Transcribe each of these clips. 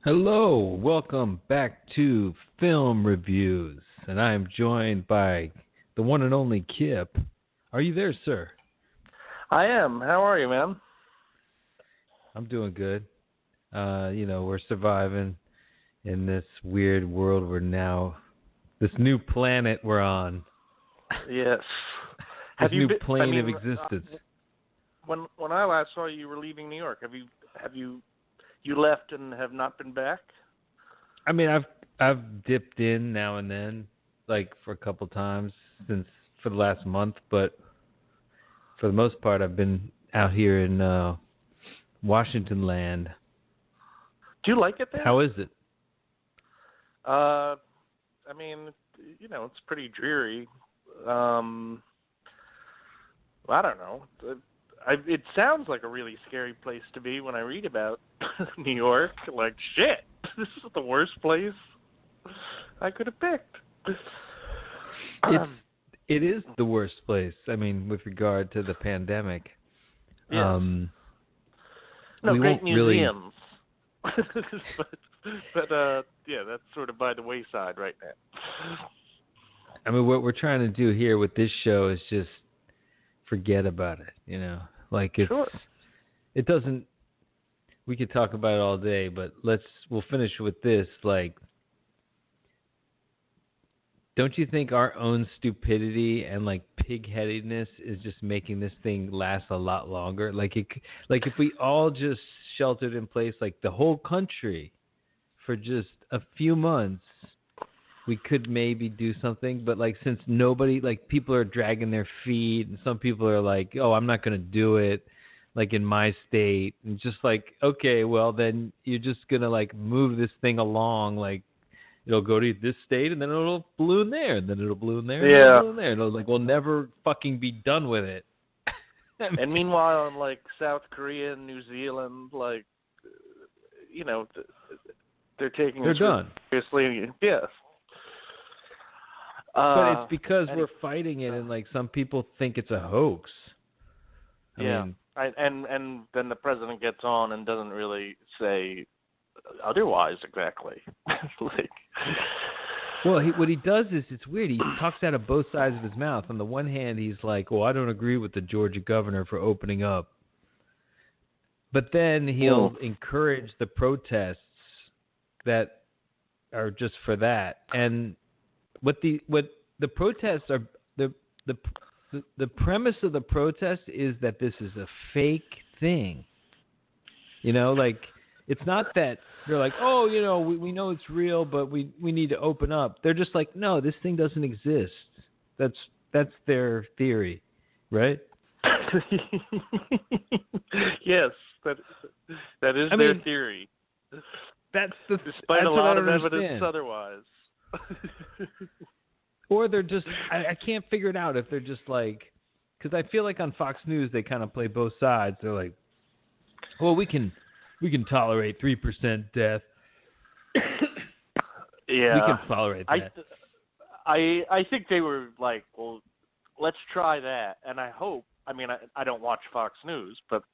Hello, welcome back to Film Reviews, and I am joined by the one and only Kip. Are you there, sir? I am. How are you, man? I'm doing good. We're surviving in this weird world this new planet we're on. Yes. This new plane of existence. When I last saw you, you were leaving New York. Have you left and have not been back? I mean, I've dipped in now and then, like for a couple times for the last month, but for the most part, I've been out here in Washington land. Do you like it there? How is it? I mean, it's pretty dreary. I don't know. It sounds like a really scary place to be when I read about New York. Like, shit, this is the worst place I could have picked. It is the worst place. I mean, with regard to the pandemic. Yes. We great museums. Really... yeah, that's sort of by the wayside right now. I mean, what we're trying to do here with this show is just forget about it, Like Sure. It doesn't. We could talk about it all day, but we'll finish with this. Like, don't you think our own stupidity and like pig-headedness is just making this thing last a lot longer? Like if we all just sheltered in place, like the whole country, for just a few months, we could maybe do something. But like, since nobody, like, people are dragging their feet, and some people are like, "Oh, I'm not going to do it," like in my state, and just like, okay, well then you're just gonna like move this thing along, like. It'll go to this state, and then it'll balloon there, and then it'll balloon there, and it'll balloon there. And it'll, like, we'll never fucking be done with it. And meanwhile, in, like, South Korea and New Zealand, like, they're taking it seriously. Yes. But it's because we're fighting it, and, like, some people think it's a hoax. I mean, and then the president gets on and doesn't really say otherwise exactly. Well, what he does is, it's weird. He talks out of both sides of his mouth. On the one hand, he's like, "Well, I don't agree with the Georgia governor for opening up," but then he'll encourage the protests that are just for that. And what the protests are, the premise of the protest is that this is a fake thing. Like. It's not that they're like, "Oh, we know it's real, but we need to open up." They're just like, "No, this thing doesn't exist." That's their theory, right? Yes, that is their theory. Despite a lot of evidence otherwise. Or they're just, I can't figure it out if they're just like, because I feel like on Fox News they kind of play both sides. They're like, "Well, we can tolerate 3% death." Yeah, we can tolerate that. I think they were like, "Well, let's try that." And I hope. I mean, I don't watch Fox News, but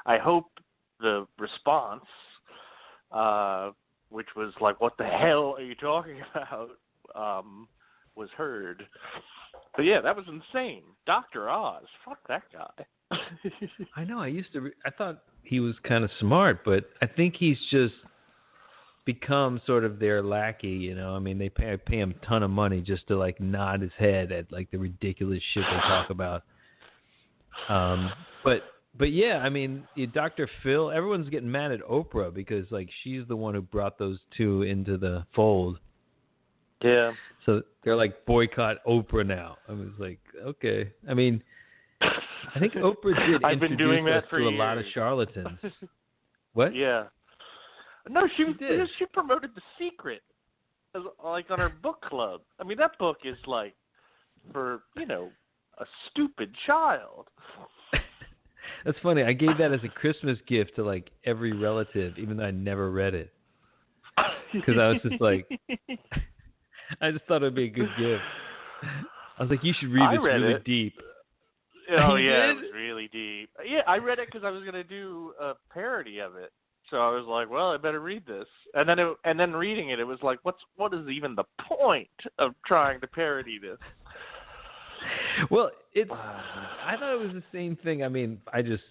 I hope the response, which was like, "What the hell are you talking about?" Was heard. But yeah, that was insane. Dr. Oz, fuck that guy. I know. I thought he was kind of smart, but I think he's just become sort of their lackey. I mean, they pay him a ton of money just to like nod his head at like the ridiculous shit they talk about. But yeah, I mean, Dr. Phil, everyone's getting mad at Oprah because like she's the one who brought those two into the fold. Yeah. So they're like, boycott Oprah now. I was like, okay. I mean, I think Oprah did I've been doing that for a years. lot of charlatans. What? Yeah. No, she did. She promoted The Secret, like on her book club. I mean, that book is like for a stupid child. That's funny. I gave that as a Christmas gift to like every relative, even though I never read it, because I was just like, I just thought it'd be a good gift. I was like, you should read this really deep. Oh, yeah, it was really deep. Yeah, I read it because I was going to do a parody of it. So I was like, well, I better read this. And then reading it, it was like, what is even the point of trying to parody this? Well, I thought it was the same thing. I mean, I just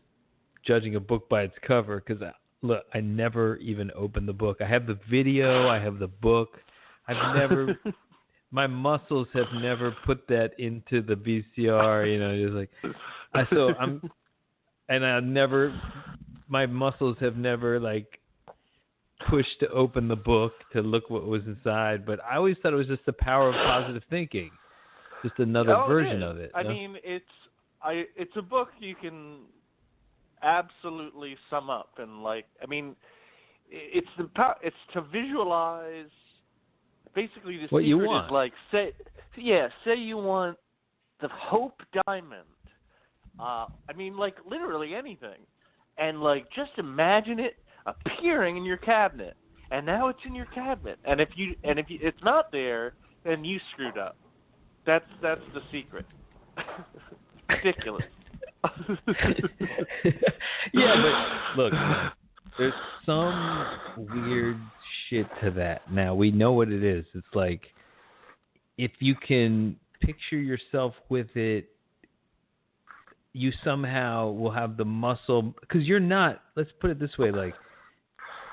judging a book by its cover because look, I never even opened the book. I have the video, I have the book. I've never, my muscles have never put that into the VCR. You know, just like, my muscles have never like pushed to open the book to look what was inside. But I always thought it was just the power of positive thinking. Just another version of it. I mean, it's a book you can absolutely sum up and like. I mean, it's to visualize. Basically, the what secret you want. is like say you want the Hope Diamond. I mean, like literally anything, and like just imagine it appearing in your cabinet, and now it's in your cabinet, and if it's not there, then you screwed up. That's the secret. Ridiculous. Yeah, but look, there's some weird shit to that. Now we know what it is. It's like if you can picture yourself with it, you somehow will have the muscle because you're not. Let's put it this way: like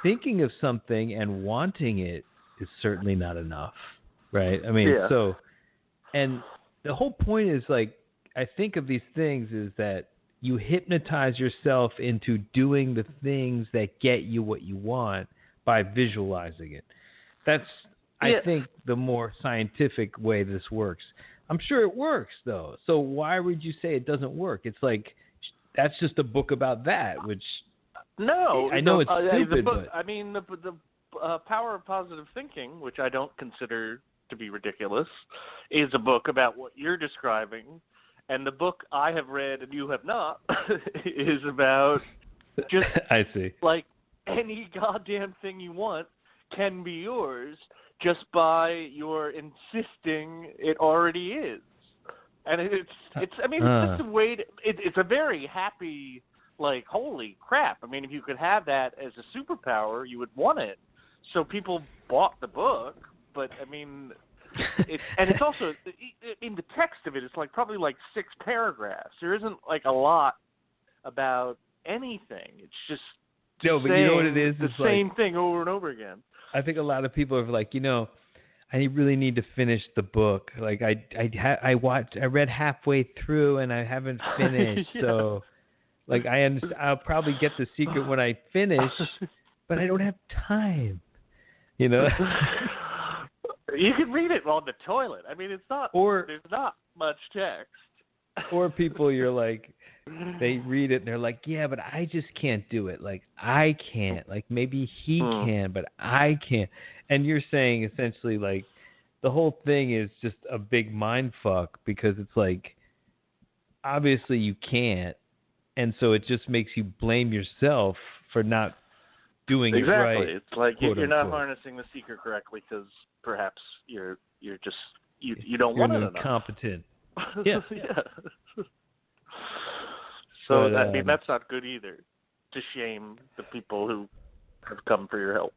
thinking of something and wanting it is certainly not enough, right? I mean, so. And the whole point is, like, I think of these things is that you hypnotize yourself into doing the things that get you what you want by visualizing it. That's, I think, the more scientific way this works. I'm sure it works, though. So why would you say it doesn't work? It's like, that's just a book about that, which... No. I know it's stupid, the book, but... I mean, the Power of Positive Thinking, which I don't consider to be ridiculous, is a book about what you're describing, and the book I have read and you have not is about just I see. Like any goddamn thing you want can be yours just by your insisting it already is. And it's I mean it's just a way to, it's a very happy, like, holy crap. I mean, if you could have that as a superpower, you would want it. So people bought the book. But I mean, it's also in the text of it. It's like probably like 6 paragraphs. There isn't like a lot about anything. It's just but you know what it is? The same thing over and over again. I think a lot of people are like, I really need to finish the book. Like I read halfway through and I haven't finished. So, like I'll probably get the secret when I finish, but I don't have time. You can read it on the toilet. I mean, there's not much text. Or people, you're like, they read it and they're like, yeah, but I just can't do it. Like, I can't. Like, maybe he can, but I can't. And you're saying essentially, like, the whole thing is just a big mind fuck because it's like, obviously you can't. And so it just makes you blame yourself for not doing it right. Exactly. It's like you're not harnessing the secret correctly because perhaps you're just you don't want it enough. You're incompetent. Yeah. So I mean that's not good either. To shame the people who have come for your help.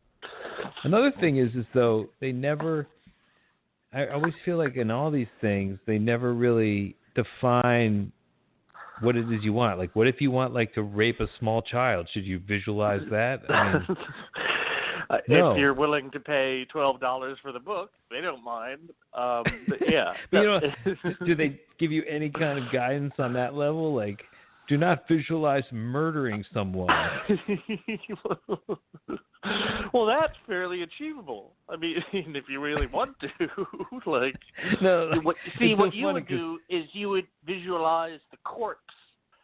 Another thing is though they never. I always feel like in all these things they never really define what it is you want. Like, what if you want, like, to rape a small child? Should you visualize that? I mean, no. If you're willing to pay $12 for the book, they don't mind. But yeah. But, do they give you any kind of guidance on that level? Like, do not visualize murdering someone. Well, that's fairly achievable. I mean, if you really want to, like, what you would do is you would visualize the corpse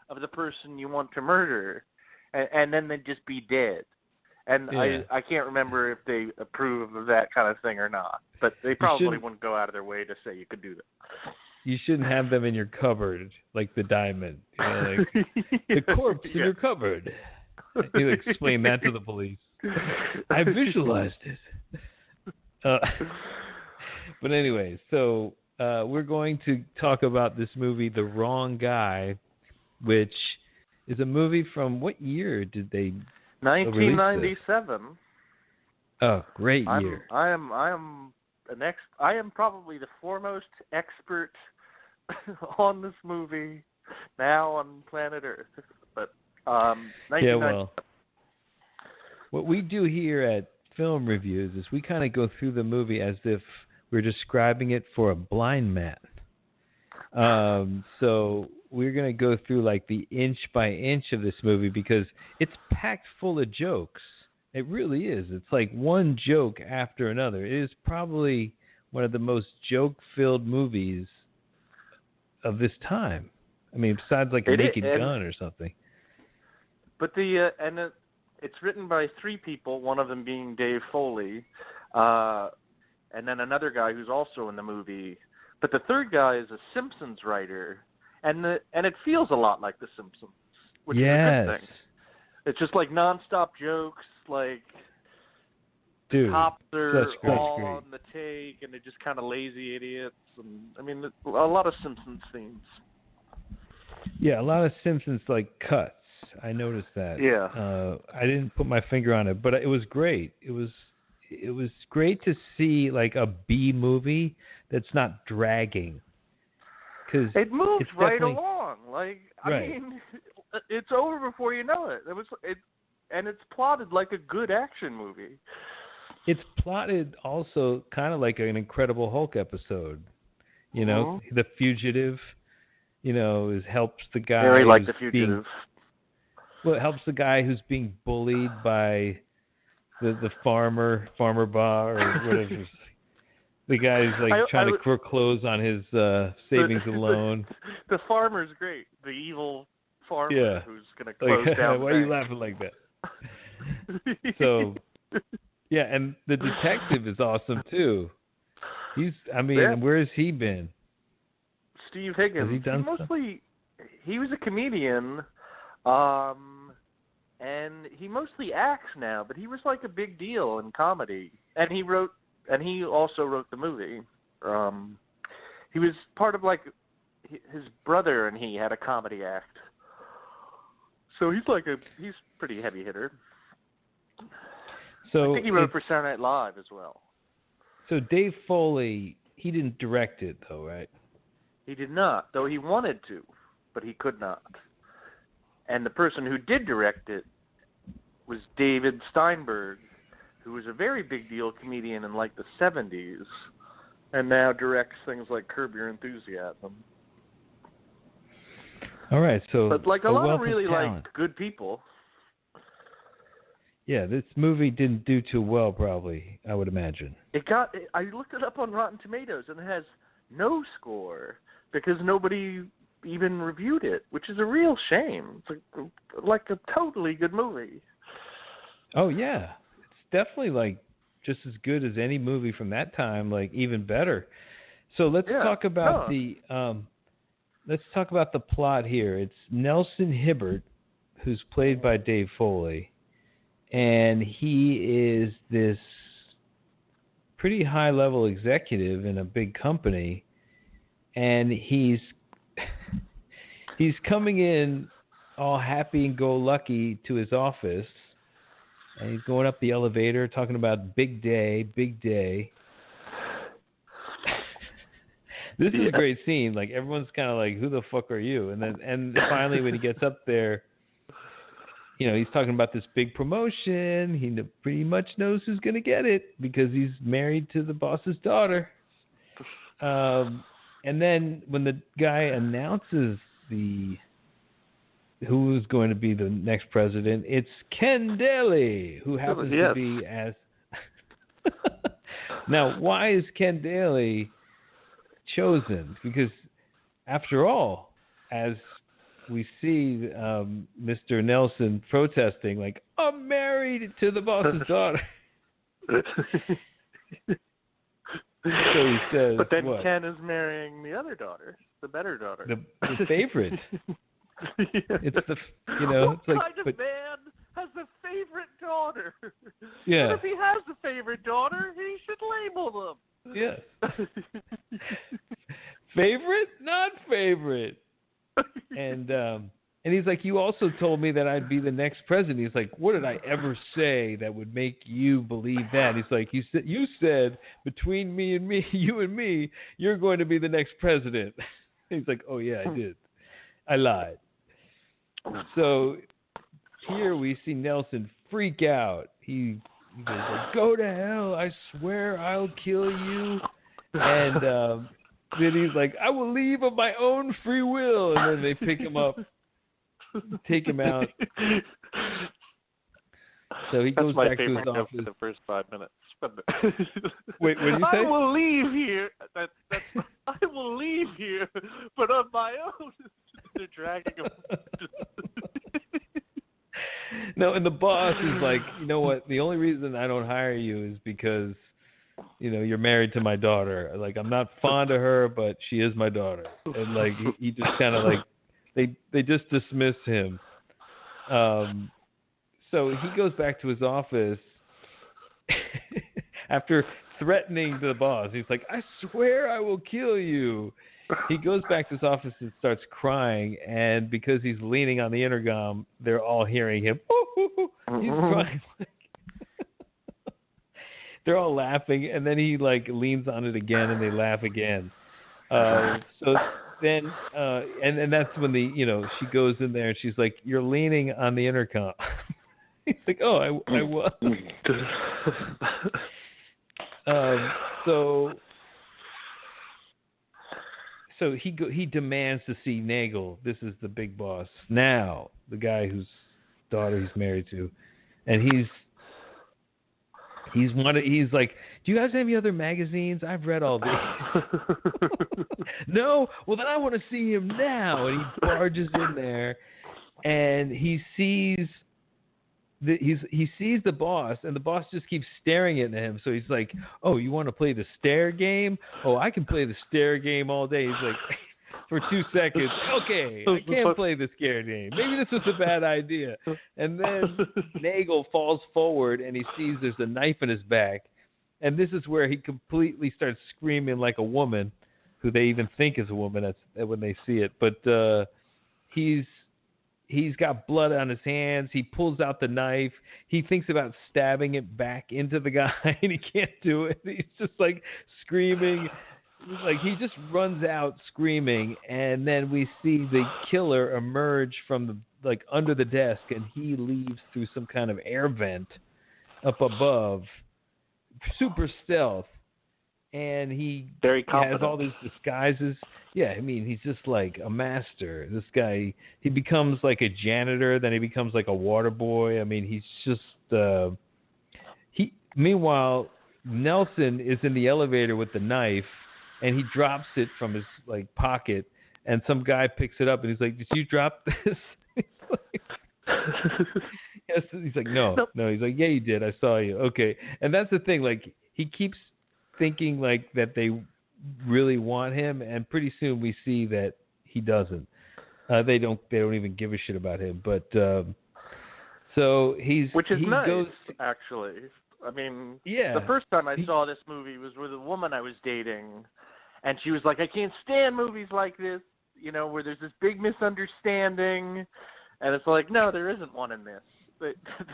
of the person you want to murder, and then they'd just be dead. And I can't remember if they approve of that kind of thing or not, but they probably wouldn't go out of their way to say you could do that. You shouldn't have them in your cupboard like the diamond. Like, the corpse in your cupboard. You explain that to the police. I visualized it. But anyway, so we're going to talk about this movie, The Wrong Guy, which is a movie from what year did they 1997. Oh, great year. I am probably the foremost expert on this movie now on planet Earth. But 1997. Yeah, well, what we do here at Film Reviews is we kind of go through the movie as if we're describing it for a blind man. So we're going to go through like the inch by inch of this movie because it's packed full of jokes. It really is. It's like one joke after another. It is probably one of the most joke-filled movies of this time. I mean, besides like a Naked Gun or something. But it's written by three people, one of them being Dave Foley, and then another guy who's also in the movie. But the third guy is a Simpsons writer, and it feels a lot like The Simpsons, which is a good thing. It's just like nonstop jokes, like Dude, cops are all on the take, and they're just kind of lazy idiots. And I mean, a lot of Simpsons themes. Yeah, a lot of Simpsons like cuts. I noticed that. Yeah. I didn't put my finger on it, but it was great. It was great to see like a B movie that's not dragging. Cause it moves right along. Like I mean, it's over before you know it. And it's plotted like a good action movie. It's plotted also kind of like an Incredible Hulk episode. You know, The Fugitive. You know, helps the guy. Very like The Fugitive. It helps the guy who's being bullied by the farmer bar or whatever. The guy who's like trying to foreclose on his savings and loan. The farmer's great. The evil farmer who's going to close down. Why are you laughing like that? So, yeah, and the detective is awesome too. Where has he been? Steve Higgins. Has he done he was a comedian, and he mostly acts now, but he was like a big deal in comedy. And he also wrote the movie. He was part of like his brother and he had a comedy act. So he's pretty heavy hitter. So I think he wrote for Saturday Night Live as well. So Dave Foley, he didn't direct it though, right? He did not, though he wanted to, but he could not. And the person who did direct it was David Steinberg, who was a very big deal comedian in like the 70s, and now directs things like Curb Your Enthusiasm. All right, so but like a lot of really like good people. Yeah, this movie didn't do too well, probably, I would imagine. I looked it up on Rotten Tomatoes, and it has no score because nobody even reviewed it, which is a real shame. It's like a totally good movie. Oh yeah, it's definitely like just as good as any movie from that time, like even better. So let's talk about the plot here. It's Nelson Hibbert, who's played by Dave Foley, and he is this pretty high-level executive in a big company, and he's coming in all happy and go lucky to his office, and he's going up the elevator talking about big day. This is a great scene. Like everyone's kind of like, "Who the fuck are you?" And finally, when he gets up there, you know, he's talking about this big promotion. He pretty much knows who's going to get it because he's married to the boss's daughter. And then when the guy announces who is going to be the next president, it's Ken Daly, who happens to be as... Now, why is Ken Daly chosen? Because, after all, as we see Mr. Nelson protesting, like, I'm married to the boss's daughter. So he says, but then what? Ken is marrying the other daughter, the better daughter. The favorite. It's the, what it's like, kind of man has a favorite daughter? Yeah. And if he has a favorite daughter, he should label them. Yes. Favorite, not favorite. And And he's like, you also told me that I'd be the next president. He's like, what did I ever say that would make you believe that? He's like, you said between me and me, you and me, you're going to be the next president. He's like, oh yeah, I did. I lied. So here we see Nelson freak out. He goes like, go to hell. I swear I'll kill you. And then he's like, I will leave of my own free will. And then they pick him up. Take him out. So he goes back to his office. For the first 5 minutes. Wait, what did you say? I will leave here. I will leave here, but on my own. They're dragging him. No, and the boss is like, you know what? The only reason I don't hire you is because, you're married to my daughter. Like, I'm not fond of her, but she is my daughter. And like, he just kind of like. They just dismiss him. So he goes back to his office after threatening the boss. He's like, I swear I will kill you. He goes back to his office and starts crying. And because he's leaning on the intercom, they're all hearing him. He's crying. They're all laughing. And then he like leans on it again and they laugh again. So then, and that's when she goes in there and she's like, you're leaning on the intercom. He's like, oh, I was. So he demands to see Nagel. This is the big boss now, the guy whose daughter he's married to, and he's like, do you guys have any other magazines? I've read all these. No? Well, then I want to see him now. And he barges in there, and he sees the boss, and the boss just keeps staring at him. So he's like, oh, you want to play the stare game? Oh, I can play the stare game all day. He's like, for 2 seconds, okay, I can't play the scare game. Maybe this was a bad idea. And then Nagel falls forward, and he sees there's a knife in his back. And this is where he completely starts screaming like a woman, who they even think is a woman when they see it. But he's got blood on his hands. He pulls out the knife. He thinks about stabbing it back into the guy, and he can't do it. He's just like screaming. Like he just runs out screaming, and then we see the killer emerge from under the desk, and he leaves through some kind of air vent up above, super stealth, and he has all these disguises. Yeah, I mean, he's just like a master. This guy, he becomes like a janitor, then he becomes like a water boy. I mean, he's just Meanwhile, Nelson is in the elevator with the knife, and he drops it from his pocket, and some guy picks it up, and he's like, "Did you drop this?" Yes. He's like, no. He's like, "Yeah, you did. I saw you." Okay, and that's the thing. Like, he keeps thinking that they really want him, and pretty soon we see that he doesn't. They don't even give a shit about him. But so which is nice, actually. I mean, yeah. The first time I saw this movie was with a woman I was dating, and she was like, "I can't stand movies like this, where there's this big misunderstanding." And it's like, no, there isn't one in this.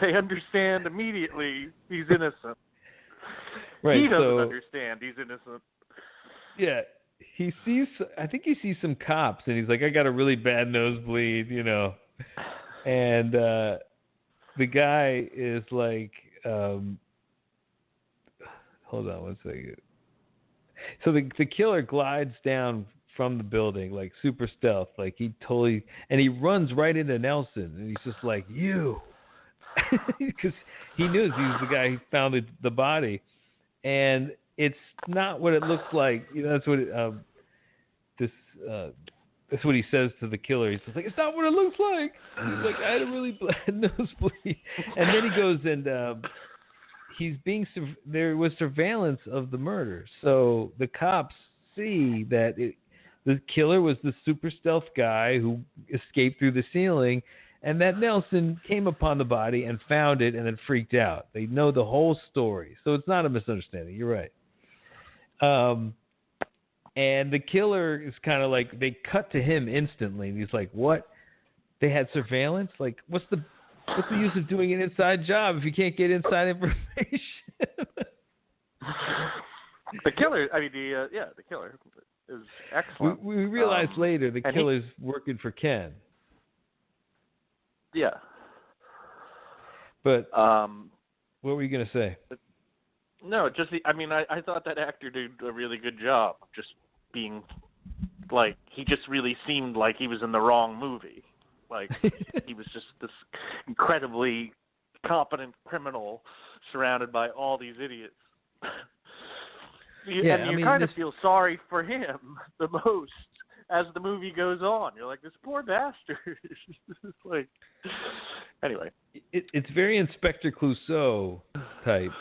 They understand immediately he's innocent. Right, he doesn't understand he's innocent. Yeah, I think he sees some cops, and he's like, "I got a really bad nosebleed," And the guy is like, hold on one second. So the killer glides down from the building, like super stealth, and he runs right into Nelson, and he's just like, "You," because he knew he was the guy who found the body, and it's not what it looks like. That's what that's what he says to the killer. He's just like, "It's not what it looks like." He's like, "I had a really bad nosebleed," and then he goes and there was surveillance of the murder, so the cops see that the killer was the super stealth guy who escaped through the ceiling, and that Nelson came upon the body and found it and then freaked out. They know the whole story, so it's not a misunderstanding. You're right. And the killer is kind of like, they cut to him instantly, and he's like, "What?" they had surveillance. Like, what's the use of doing an inside job if you can't get inside information? The killer. I mean, the killer is excellent. We realized later the killer's working for Ken. Yeah. But what were you gonna say? No, just I thought that actor did a really good job, just being like he just really seemed like he was in the wrong movie. Like he was just this incredibly competent criminal surrounded by all these idiots. You kind of feel sorry for him the most as the movie goes on. You're like, this poor bastard. Like, anyway, it's very Inspector Clouseau type.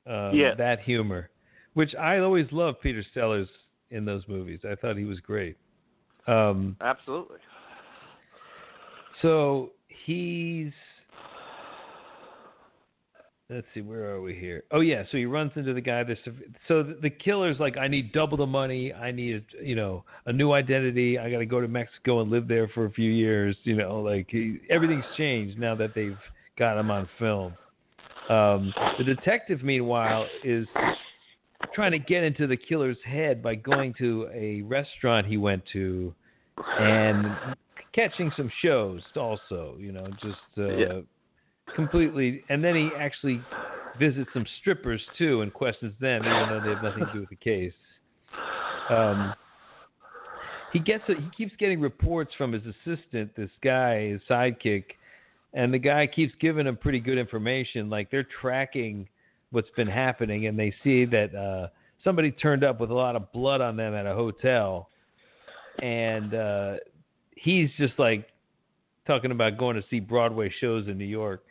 That humor, which I always loved Peter Sellers in those movies. I thought he was great. Absolutely. So let's see, where are we here? Oh yeah, so he runs into the guy. So the killer's like, I need double the money. I need a new identity. I got to go to Mexico and live there for a few years. Everything's changed now that they've got him on film. The detective, meanwhile, is trying to get into the killer's head by going to a restaurant he went to and catching some shows also, completely. And then he actually visits some strippers, too, and questions them, even though they have nothing to do with the case. He keeps getting reports from his assistant, this guy, his sidekick, and the guy keeps giving him pretty good information. Like, they're tracking what's been happening, and they see that somebody turned up with a lot of blood on them at a hotel. And he's just, like, talking about going to see Broadway shows in New York.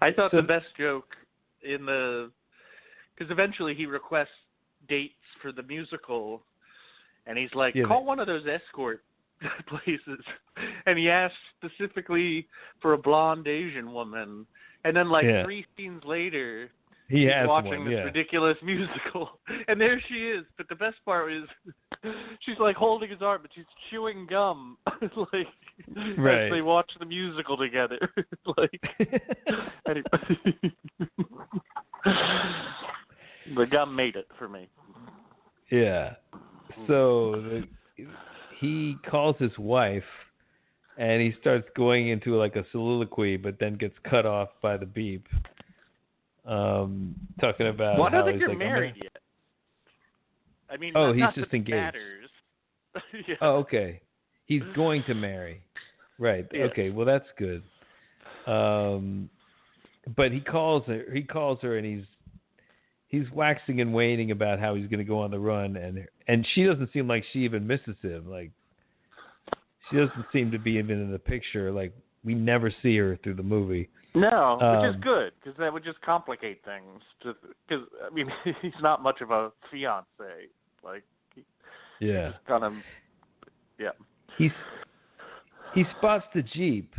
I thought the best joke because eventually he requests dates for the musical, and he's like, call one of those escort places, and he asked specifically for a blonde Asian woman, and then 3 scenes later he's watching this ridiculous musical, and there she is. But the best part is she's like holding his arm, but she's chewing gum, as they watch the musical together. Anyway. The gum made it for me. Yeah. So he calls his wife, and he starts going into like a soliloquy, but then gets cut off by the beep. Talking about I don't think you're married yet. I mean, he's just engaged. Matters. Yeah. Oh, okay. He's going to marry. Right. Yeah. Okay. Well, that's good. But he calls her, and he's waxing and waning about how he's going to go on the run, and she doesn't seem like she even misses him. Like, she doesn't seem to be even in the picture. Like, we never see her through the movie. No, which is good, because that would just complicate things. Because I mean, he's not much of a fiance. Like, he's kind of, He spots the Jeep,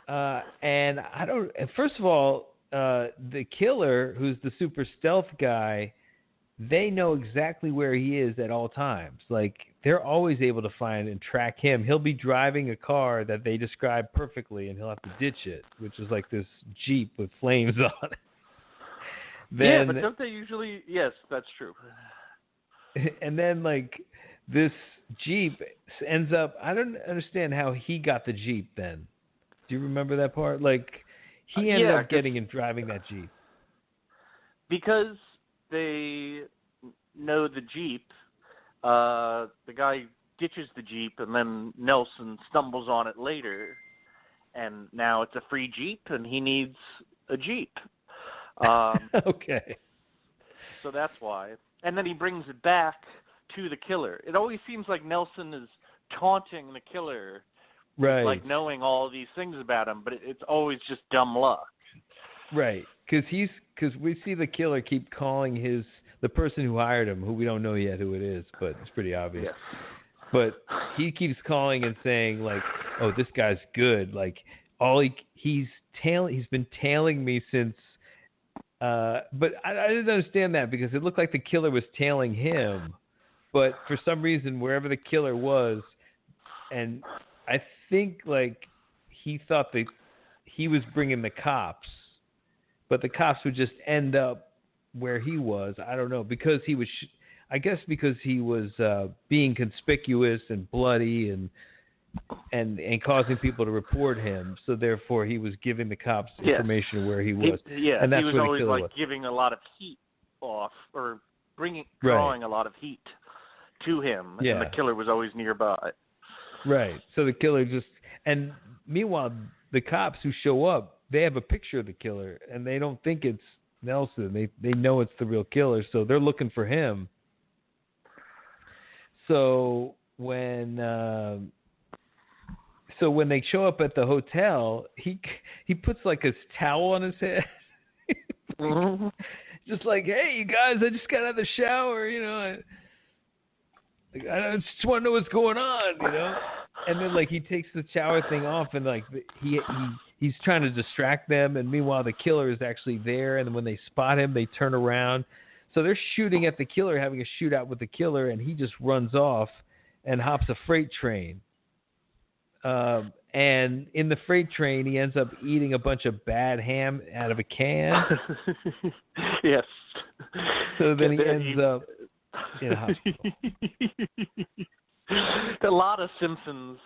and I don't. First of all, the killer, who's the super stealth guy, they know exactly where he is at all times. Like, they're always able to find and track him. He'll be driving a car that they describe perfectly, and he'll have to ditch it, which is like this Jeep with flames on it. Yeah, but don't they usually? Yes, that's true. And then, like, this Jeep ends up. I don't understand how he got the Jeep. Then, do you remember that part? Like, he ended up getting and driving that Jeep because they know the Jeep. The guy ditches the Jeep, and then Nelson stumbles on it later, and now it's a free Jeep, and he needs a Jeep. Okay. So that's why. And then he brings it back to the killer. It always seems like Nelson is taunting the killer, right? Like knowing all these things about him, but it's always just dumb luck. Right, because we see the killer keep calling the person who hired him, who we don't know yet who it is, but it's pretty obvious. Yes. But he keeps calling and saying, like, "Oh, this guy's good." Like, he's been tailing me since. But I didn't understand that, because it looked like the killer was tailing him, but for some reason, wherever the killer was, and I think like he thought that he was bringing the cops, but the cops would just end up where he was. I don't know, because he was, I guess because he was being conspicuous and bloody and causing people to report him. So therefore, he was giving the cops information of where he was. And that's he was where always the killer like was. giving a lot of heat off, or drawing a lot of heat to him, and the killer was always nearby. Right. So the killer just, and meanwhile, the cops who show up, they have a picture of the killer, and they don't think it's Nelson. They know it's the real killer, so they're looking for him. So when they show up at the hotel, he puts like his towel on his head. Just like, hey, you guys, I just got out of the shower, you know. I just want to know what's going on, you know. And then like he takes the shower thing off, and like he's trying to distract them, and meanwhile the killer is actually there. And then when they spot him, they turn around. So they're shooting at the killer, having a shootout with the killer, and he just runs off and hops a freight train. And in the freight train, he ends up eating a bunch of bad ham out of a can. Yes. So then he ends up in a hospital. A lot of Simpsons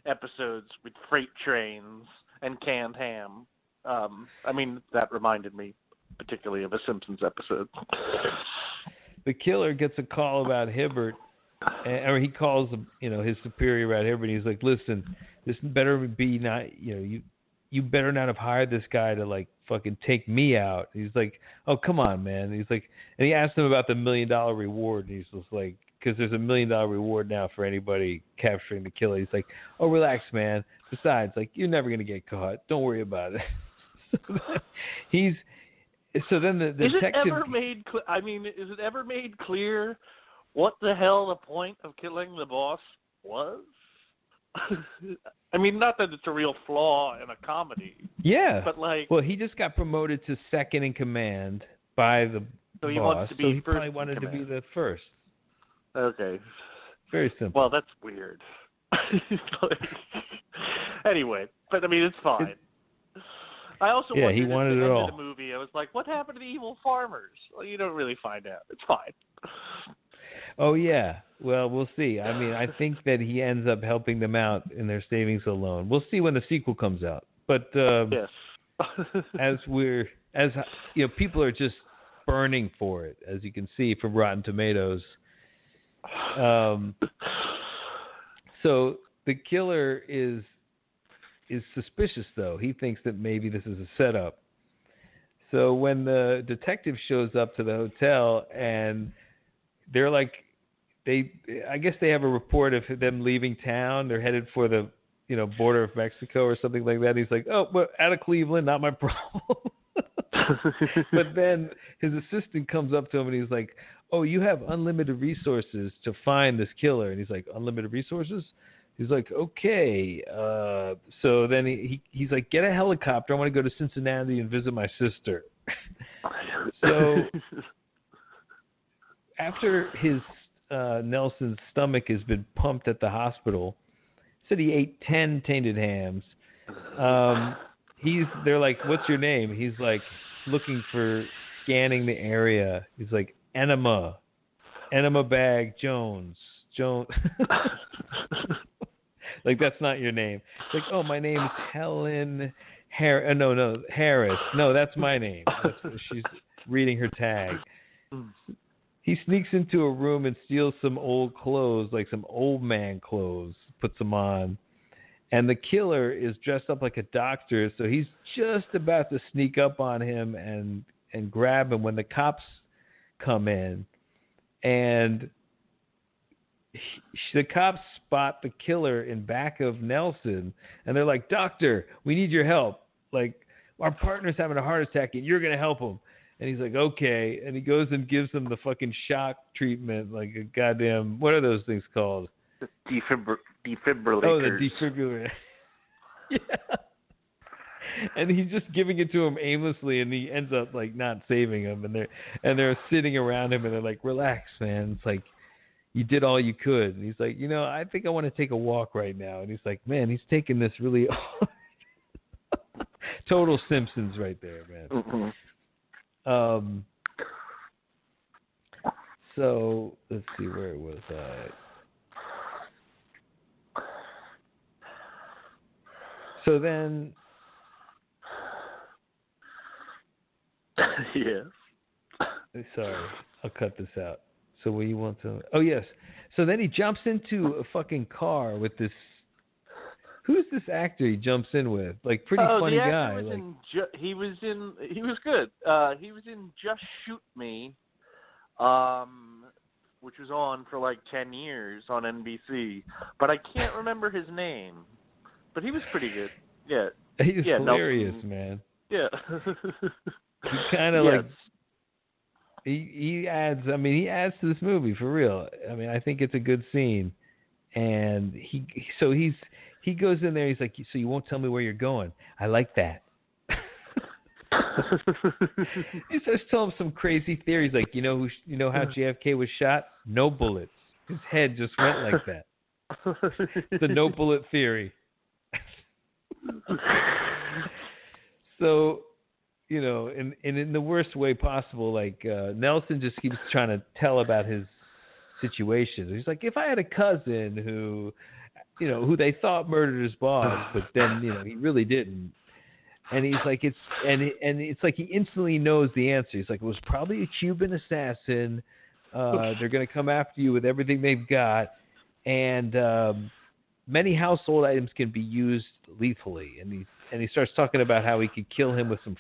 episodes with freight trains and canned ham. I mean, that reminded me particularly of a Simpsons episode. The killer gets a call about Hibbert. Or he calls, his superior about Hibbert. He's like, "Listen, this better be not, you better not have hired this guy to like fucking take me out." He's like, "Oh, come on, man." He's like, and he asked him about the $1 million reward. And he's just like, because there's $1 million reward now for anybody capturing the killer. He's like, "Oh, relax, man. Besides, like, you're never gonna get caught. Don't worry about it." So then the detective. Is it ever made clear what the hell the point of killing the boss was? I mean, not that it's a real flaw in a comedy. Yeah. But like, well, he just got promoted to second in command by the so he boss. Wants to be so he first probably wanted to be the first. Okay. Very simple. Well, that's weird. Anyway, but I mean, it's fine. I also wondered he wanted at the it end all. of the movie, I was like, what happened to the evil farmers? Well, you don't really find out. It's fine. Oh, yeah. Well, we'll see. I mean, I think that he ends up helping them out in their savings alone. We'll see when the sequel comes out. But yes. as people are just burning for it, as you can see from Rotten Tomatoes. So the killer is suspicious, though. He thinks that maybe this is a setup. So when the detective shows up to the hotel, and they're like, I guess they have a report of them leaving town. They're headed for the, border of Mexico or something like that. And he's like, "Oh, well, out of Cleveland, not my problem." But then his assistant comes up to him and he's like, "Oh, you have unlimited resources to find this killer." And he's like, "Unlimited resources?" He's like, "Okay." So then he's like, "Get a helicopter. I want to go to Cincinnati and visit my sister." So after his Nelson's stomach has been pumped at the hospital, said he ate 10 tainted hams. They're like, "What's your name?" He's like, looking for, scanning the area. He's like, Enema Bag Jones. Like, that's not your name. It's like, "Oh, my name's Helen Harris." No, Harris. No, that's my name. She's reading her tag. He sneaks into a room and steals some old clothes, like some old man clothes, puts them on. And the killer is dressed up like a doctor, so he's just about to sneak up on him and grab him when the cops come in. And the cops spot the killer in back of Nelson, and they're like, "Doctor, we need your help. Like, our partner's having a heart attack, and you're going to help him." And he's like, "Okay." And he goes and gives him the fucking shock treatment, like a goddamn, what are those things called? The defibrillators. Oh, the defibrillator. Yeah. And he's just giving it to him aimlessly, and he ends up like not saving him. And they're sitting around him, and they're like, "Relax, man." It's like, you did all you could. And he's like, I think I want to take a walk right now. And he's like, man, he's taking this really total Simpsons right there, man. Mm-hmm. So let's see, where was I? So then, yes. Sorry, I'll cut this out. So what you want to? Oh yes. So then he jumps into a fucking car with this. Who's this actor he jumps in with? Like, pretty funny guy. Was like, he was good. He was in Just Shoot Me, which was on for like 10 years on NBC. But I can't remember his name. But he was pretty good. Yeah. He's hilarious, Nelson. man. Yeah. He kind of like. He adds. I mean, he adds to this movie for real. I mean, I think it's a good scene, and he goes in there. He's like, so you won't tell me where you're going? I like that. He starts telling him some crazy theories, like you know how JFK was shot? No bullets. His head just went like that. The no bullet theory. So, in the worst way possible, like Nelson just keeps trying to tell about his situation. He's like, if I had a cousin who they thought murdered his boss, but then he really didn't, and he's like, it's like he instantly knows the answer. He's like, it was probably a Cuban assassin. They're gonna come after you with everything they've got, and many household items can be used lethally, and he starts talking about how he could kill him with some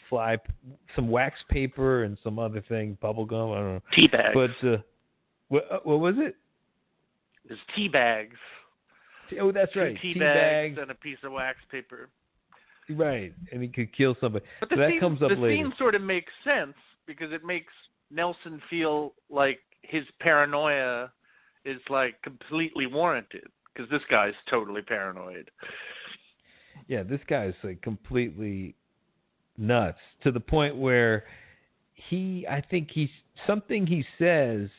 wax paper and some other thing, bubble gum, I don't know. Tea bags. But what was it? It's tea bags. Oh, that's right. Tea bags and a piece of wax paper. Right, and he could kill somebody. But so that comes up later. The scene sort of makes sense because it makes Nelson feel like his paranoia is like completely warranted because this guy's totally paranoid. Yeah, this guy's like completely nuts to the point where I think something he says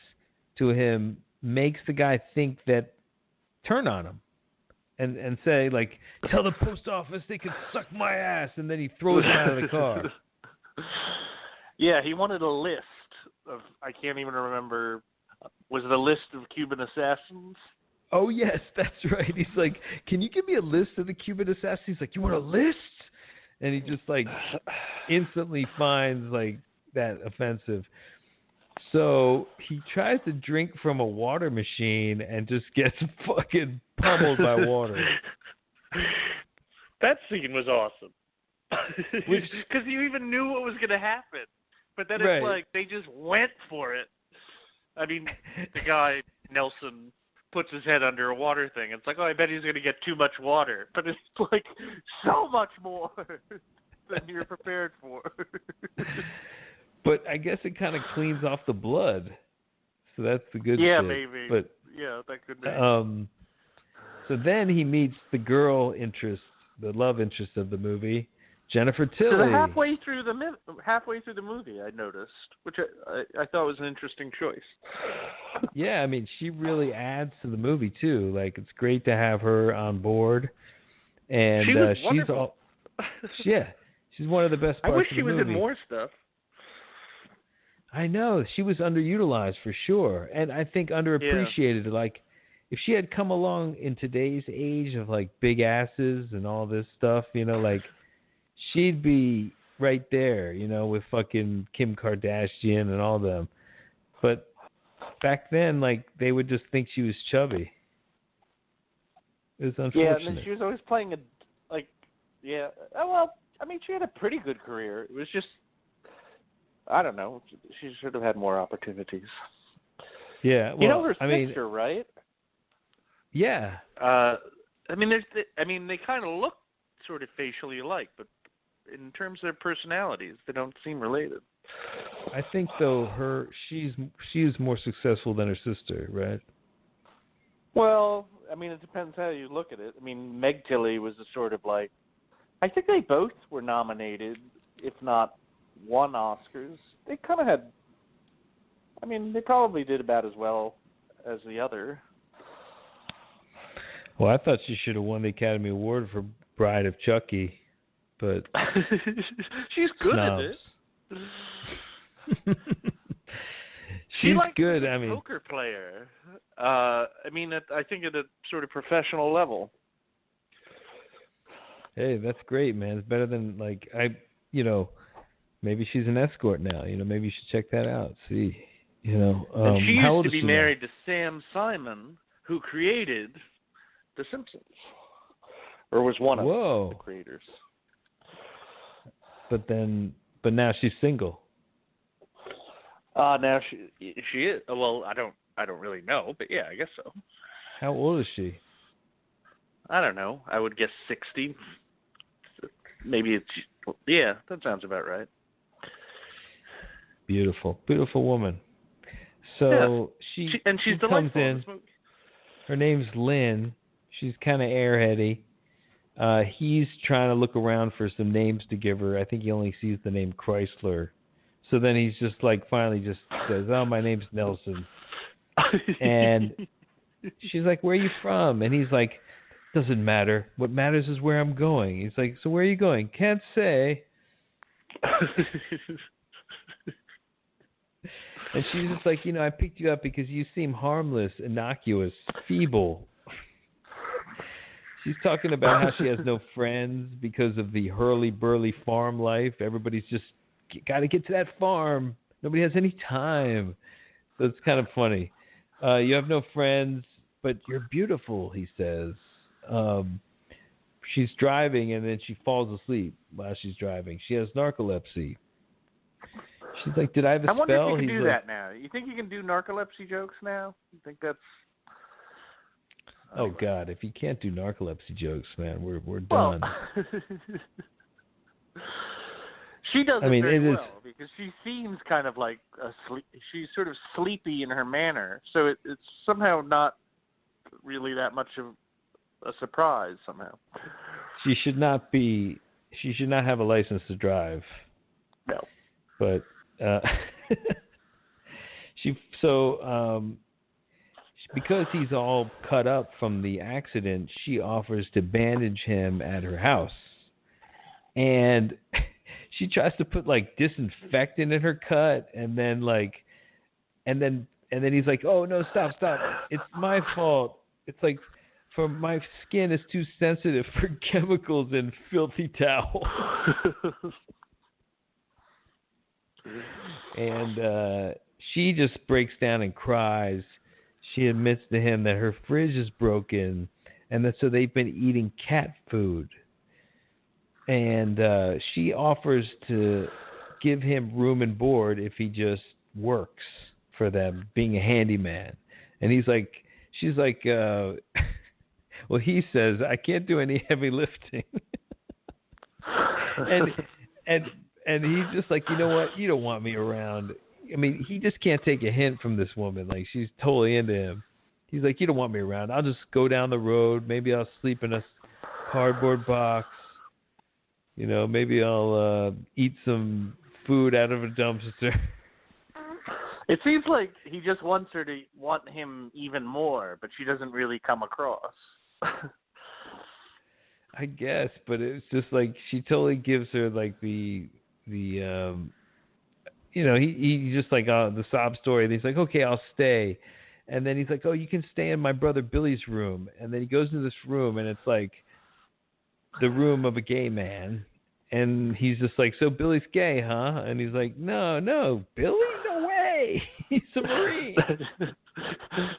to him makes the guy think that, turn on him and say like, tell the post office they can suck my ass, and then he throws him out of the car. Yeah, he wanted a list of, I can't even remember, was it a list of Cuban assassins? Oh, yes, that's right. He's like, can you give me a list of the Cuban assassins? He's like, you want a list? And he just, like, instantly finds, like, that offensive. So he tries to drink from a water machine and just gets fucking pummeled by water. That scene was awesome. Because you even knew what was going to happen. But then it's like they just went for it. I mean, the guy, Nelson, puts his head under a water thing. It's like, oh, I bet he's going to get too much water. But it's like so much more than you're prepared for. But I guess it kind of cleans off the blood. So that's the good shit. Maybe. But, yeah, that could be. So then he meets the girl interest, the love interest of the movie, Jennifer Tilly. So halfway through the movie, I noticed, which I thought was an interesting choice. Yeah, I mean, she really adds to the movie too. Like, it's great to have her on board, and she was wonderful. she's one of the best parts. I wish of she the was movie. in more stuff. I know, she was underutilized for sure, and I think underappreciated. Yeah. Like, if she had come along in today's age of like big asses and all this stuff, like. She'd be right there, with fucking Kim Kardashian and all them. But back then, like, they would just think she was chubby. It was unfortunate. Yeah, and she was always playing well, I mean, she had a pretty good career. It was just, I don't know, she should have had more opportunities. Yeah, well, her sister, right? Yeah. I mean, they kind of look sort of facially alike, but in terms of their personalities, they don't seem related. I think though she is more successful than her sister, right? Well, I mean, it depends how you look at it. I mean, Meg Tilly was a sort of like, I think they both were nominated, if not won Oscars. They kind of had, I mean, they probably did about as well as the other. Well, I thought she should have won the Academy Award for Bride of Chucky, but she's good snobs. at it. She's like good. A poker player. I think at a sort of professional level. Hey, that's great, man. It's better than maybe she's an escort now. Maybe you should check that out. See, and she how used old to is be she married now? to Sam Simon, who created The Simpsons, or was one of the creators. But now she's single. Now she is. Well, I don't really know, but yeah, I guess so. How old is she? I don't know. I would guess 60. Maybe that sounds about right. Beautiful, beautiful woman. So she's she delightful comes in. in this movie. Her name's Lynn. She's kind of airheady. He's trying to look around for some names to give her. I think he only sees the name Chrysler. So then he's just finally just says, "Oh, my name's Nelson." And she's like, "Where are you from?" And he's like, "Doesn't matter. What matters is where I'm going." He's like, "So where are you going?" "Can't say." And she's just like, I picked you up because you seem harmless, innocuous, feeble. She's talking about how she has no friends because of the hurly-burly farm life. Everybody's just got to get to that farm. Nobody has any time. So it's kind of funny. You have no friends, but you're beautiful, he says. She's driving, and then she falls asleep while she's driving. She has narcolepsy. She's like, "Did I have a spell?" I wonder if you can do that now. You think you can do narcolepsy jokes now? You think that's... Oh, God. If you can't do narcolepsy jokes, man, we're done. She does it very well because she seems kind of like she's sort of sleepy in her manner. So it's somehow not really that much of a surprise somehow. She should not have a license to drive. No. But because he's all cut up from the accident, she offers to bandage him at her house. And she tries to put disinfectant in her cut, and then he's like, "Oh no, stop. It's my fault. It's for my skin is too sensitive for chemicals and filthy towels." And she just breaks down and cries. She admits to him that her fridge is broken, and so they've been eating cat food. And she offers to give him room and board if he just works for them, being a handyman. And she's like, well, he says, "I can't do any heavy lifting." And he's just like, "You know what? You don't want me around." I mean, he just can't take a hint from this woman. She's totally into him. He's like, "You don't want me around. I'll just go down the road. Maybe I'll sleep in a cardboard box. Maybe I'll eat some food out of a dumpster." It seems like he just wants her to want him even more, but she doesn't really come across. I guess, but it's just she totally gives her he just the sob story. And he's like, "Okay, I'll stay." And then he's like, "Oh, you can stay in my brother Billy's room." And then he goes into this room, and it's the room of a gay man. And he's just like, "So Billy's gay, huh?" And he's like, No, Billy, no way. He's a Marine.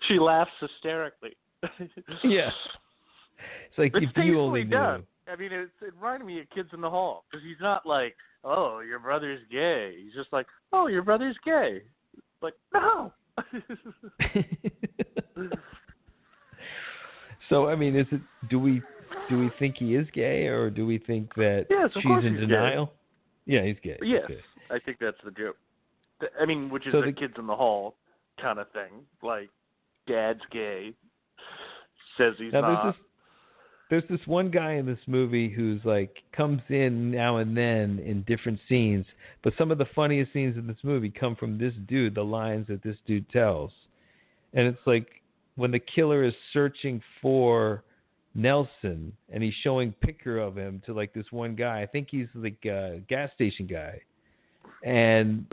She laughs hysterically. Yeah. It's like, it's if you only tastefully knew. done. I mean, it reminded me of Kids in the Hall, because he's not like, "Oh, your brother's gay." He's just like, "Oh, your brother's gay." Like, no. So, I mean, do we think he is gay, or do we think that she's in denial? Gay. Yeah, he's gay. Yes, okay. I think that's the joke. I mean, which is the Kids in the Hall kind of thing. Like, dad's gay, says he's not. There's this one guy in this movie who's comes in now and then in different scenes, but some of the funniest scenes in this movie come from this dude, the lines that this dude tells. And it's like when the killer is searching for Nelson and he's showing picture of him to like this one guy. I think he's like a gas station guy. And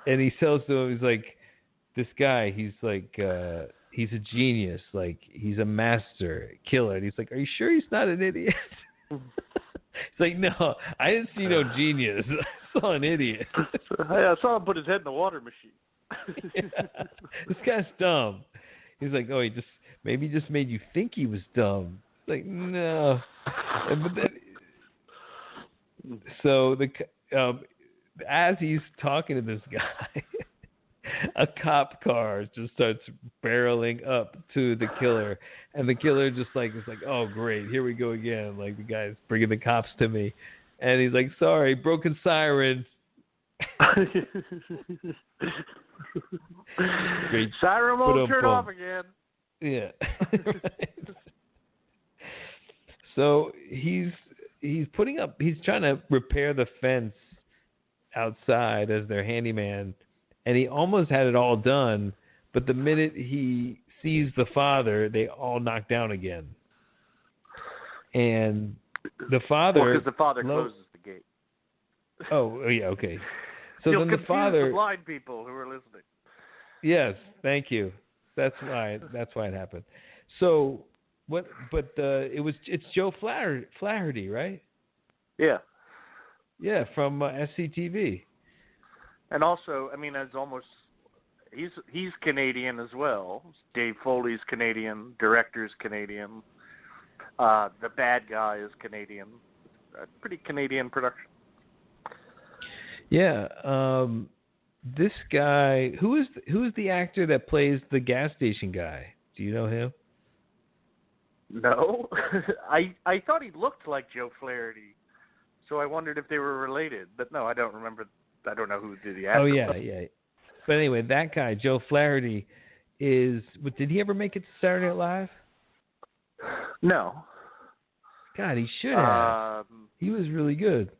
he tells to him, he's like, this guy, he's like, he's a genius. Like, he's a master killer. And he's like, are you sure he's not an idiot? It's like, no, I didn't see no genius. I saw an idiot. I saw him put his head in the water machine. Yeah. This guy's dumb. He's like, oh, he maybe just made you think he was dumb. It's like, no. But then, so as he's talking to this guy, a cop car just starts barreling up to the killer, and the killer just like is like, oh great, here we go again. Like the guy's bringing the cops to me, and he's like, sorry, broken siren. Great. Siren won't turn off again. Yeah. Right. So he's trying to repair the fence outside as their handyman, and he almost had it all done, but the minute he sees the father, they all knock down again. And the father, because the father closes the gate. Oh yeah, okay. So You'll then the confuse father, the blind people who are listening. Yes, thank you. That's why it happened. So what? But it's Joe Flaherty, right? Yeah. Yeah, from SCTV. And also, I mean, he's Canadian as well. Dave Foley's Canadian, director's Canadian. The bad guy is Canadian. A pretty Canadian production. Yeah. This guy, who is the actor that plays the gas station guy? Do you know him? No, I thought he looked like Joe Flaherty, so I wondered if they were related. But no, I don't remember. I don't know who did the actor. Oh yeah. But anyway, that guy, Joe Flaherty, did he ever make it to Saturday Night Live? No. God, he should have. He was really good.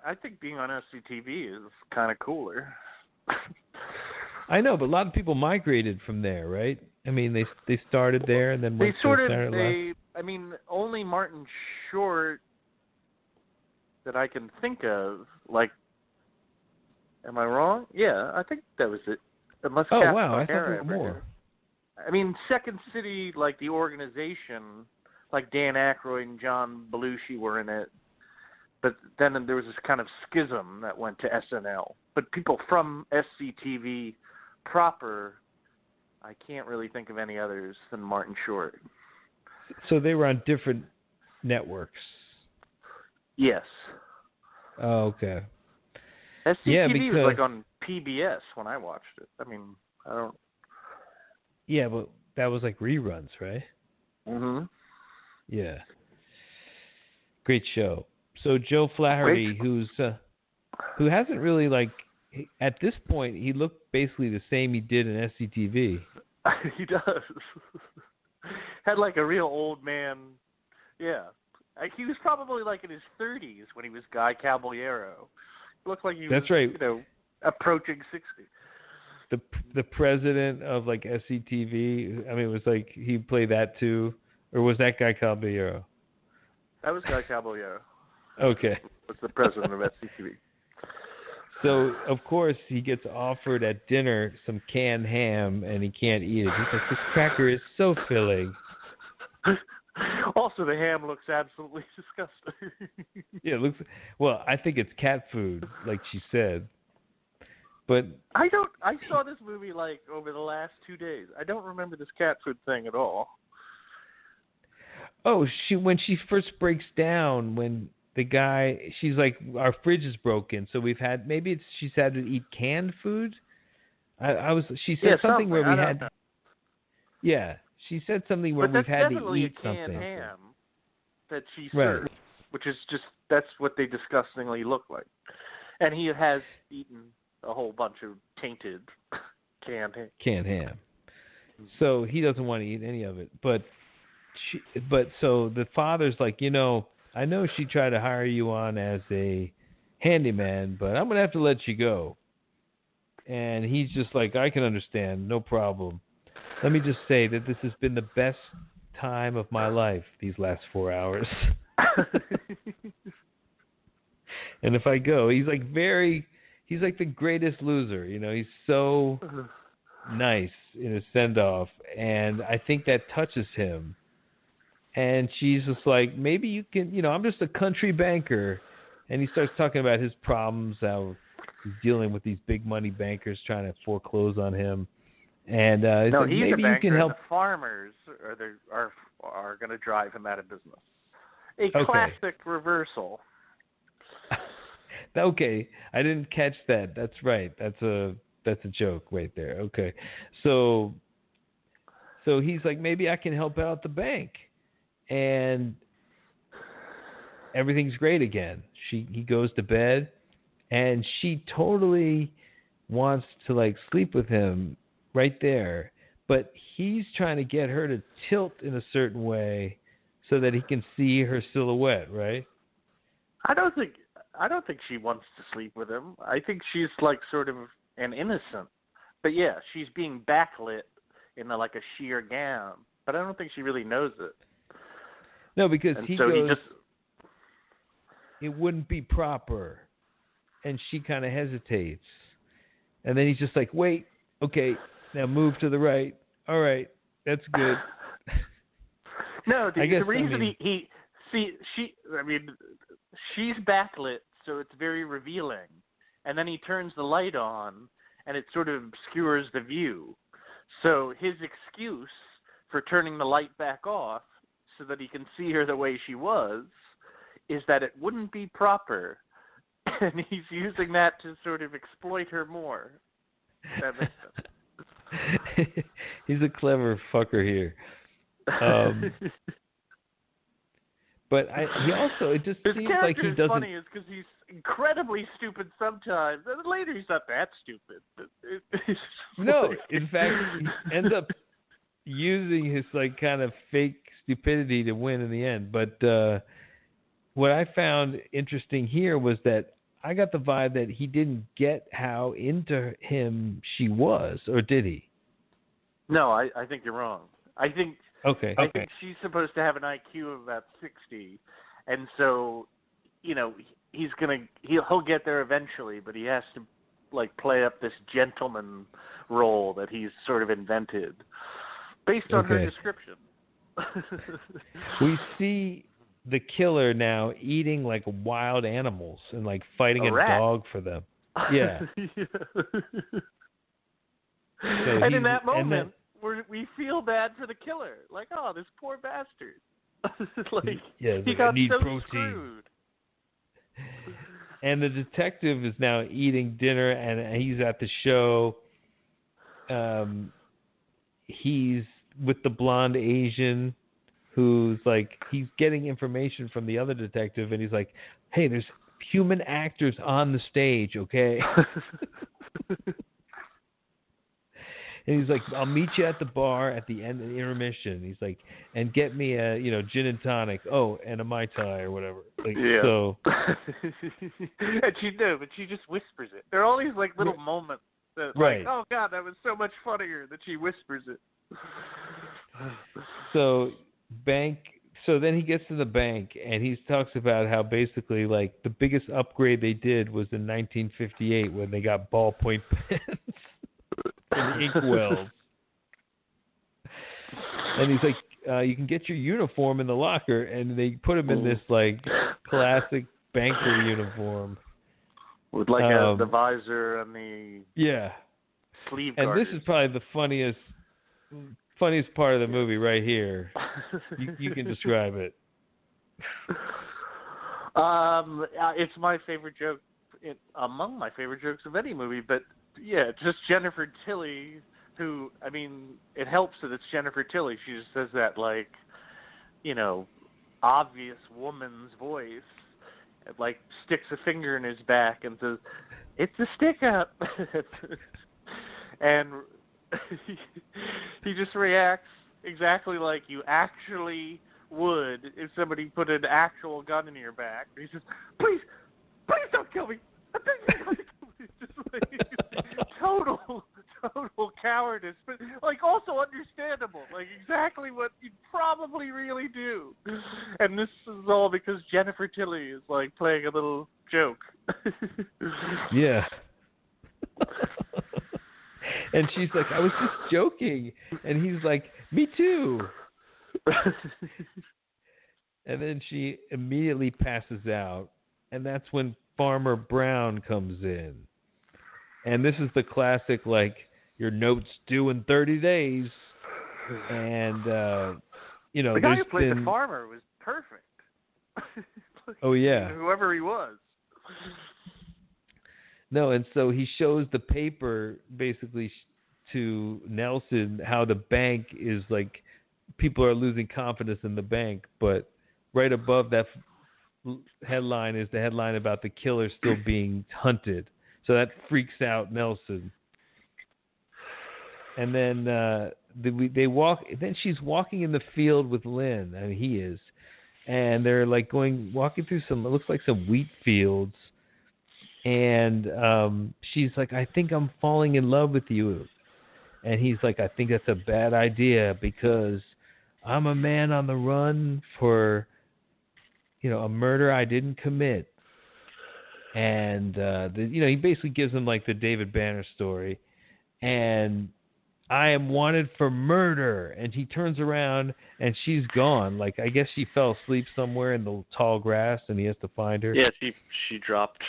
I think being on SCTV is kind of cooler. I know, but a lot of people migrated from there, right? I mean, they started there and then went to Saturday Night Live. I mean, only Martin Short that I can think of. Like, am I wrong? Yeah, I think that was it. Unless oh Kath wow, I thought O'Hara there were more. I mean, Second City, like the organization, like Dan Aykroyd and John Belushi were in it. But then there was this kind of schism that went to SNL. But people from SCTV proper, I can't really think of any others than Martin Short. So they were on different networks? Yes. Oh, okay. SCTV was like on PBS when I watched it. I mean, I don't... Yeah, but that was like reruns, right? Mm-hmm. Yeah. Great show. So Joe Flaherty, who hasn't really at this point, he looked basically the same he did in SCTV. He does. Had like a real old man. Yeah. He was probably like in his 30s when he was Guy Caballero. He looked like he was, That's right. approaching 60. The president of like SCTV, I mean, it was like he played that too, or was that Guy Caballero? That was Guy Caballero. Okay. Was the president of SCTV. So, of course, he gets offered at dinner some canned ham, and he can't eat it. He's like, this cracker is so filling. Also, the ham looks absolutely disgusting. Yeah, it looks... Well, I think it's cat food, like she said. But... I saw this movie, over the last 2 days. I don't remember this cat food thing at all. Oh, when she first breaks down, when... The guy, she's like, our fridge is broken, so she's had to eat canned food. She said something where we had. Yeah, she said something where we've had to eat something. But that's definitely a canned ham that she served, which is that's what they disgustingly look like. And he has eaten a whole bunch of tainted canned ham. So he doesn't want to eat any of it. But so the father's like, I know she tried to hire you on as a handyman, but I'm going to have to let you go. And he's just like, I can understand, no problem. Let me just say that this has been the best time of my life these last 4 hours. And if I go, he's like the greatest loser. He's so nice in his send-off. And I think that touches him. And she's just like, maybe you can, I'm just a country banker. And he starts talking about his problems, how he's dealing with these big money bankers trying to foreclose on him. And he's like, a maybe banker, you can help. and the farmers are going to drive him out of business. A classic reversal. Okay, I didn't catch that. That's right. That's a joke right there. Okay, so he's like, maybe I can help out the bank, and everything's great again. He goes to bed, and she totally wants to like sleep with him right there, but he's trying to get her to tilt in a certain way so that he can see her silhouette, right? I don't think she wants to sleep with him. I think she's like sort of an innocent. But yeah, she's being backlit in like a sheer gown. But I don't think she really knows it. No, because and he so goes, he just... it wouldn't be proper. And she kind of hesitates. And then he's just like, wait, okay, now move to the right. All right, that's good. No, the reason she's backlit, so it's very revealing. And then he turns the light on, and it sort of obscures the view. So his excuse for turning the light back off so that he can see her the way she was is that it wouldn't be proper. And he's using that to sort of exploit her more. That makes sense. He's a clever fucker here. But he also, it just seems like he doesn't... His character is funny is because he's incredibly stupid sometimes, and then later he's not that stupid. No, in fact, he ends up using his like kind of fake stupidity to win in the end. But what I found interesting here was that I got the vibe that he didn't get how into him she was, or did he? No, I think you're wrong. I think she's supposed to have an IQ of about 60, and so, he'll get there eventually, but he has to like play up this gentleman role that he's sort of invented based on her description. We see the killer now eating like wild animals and like fighting a dog for them. Yeah. And in that moment, we feel bad for the killer. Like, oh, this poor bastard. He got so protein. Screwed. And the detective is now eating dinner, and he's at the show. He's with the blonde Asian who's like, he's getting information from the other detective, and he's like, hey, there's human actors on the stage, okay? And he's like, I'll meet you at the bar at the end of the intermission. He's like, and get me a, gin and tonic. Oh, and a Mai Tai or whatever. Like, yeah. So. And she just whispers it. There are all these like little moments that like, oh God, that was so much funnier that she whispers it. So then he gets to the bank, and he talks about how basically like the biggest upgrade they did was in 1958 when they got ballpoint pens. And inkwells. And he's like, you can get your uniform in the locker, and they put him in this like classic banker uniform with like the visor and the sleeve and garters. This is probably the funniest part of the movie right here. You can describe it. It's my favorite joke, among my favorite jokes of any movie, but yeah, just Jennifer Tilly, who, I mean, it helps that it's Jennifer Tilly. She just says that, like, obvious woman's voice, and, like, sticks a finger in his back and says, it's a stick-up. And he just reacts exactly like you actually would if somebody put an actual gun in your back. He says, please don't kill me. Just like, total cowardice, but like also understandable, like exactly what you'd probably really do. And this is all because Jennifer Tilly is like playing a little joke. Yeah. And she's like, I was just joking. And he's like, me too. And then she immediately passes out. And that's when Farmer Brown comes in. And this is the classic, like, your note's due in 30 days. And, the guy who played the farmer was perfect. Oh, yeah. Whoever he was. No, and so he shows the paper basically to Nelson how the bank is like, people are losing confidence in the bank, but right above that headline is the headline about the killer still being hunted. So that freaks out Nelson. And then they walk. Then she's walking in the field with Lynn. I mean, he is, and they're like walking through some. It looks like some wheat fields. And she's like, I think I'm falling in love with you. And he's like, I think that's a bad idea because I'm a man on the run for, a murder I didn't commit. And, he basically gives him like the David Banner story. And I am wanted for murder. And he turns around and she's gone. Like, I guess she fell asleep somewhere in the tall grass and he has to find her. Yeah, she dropped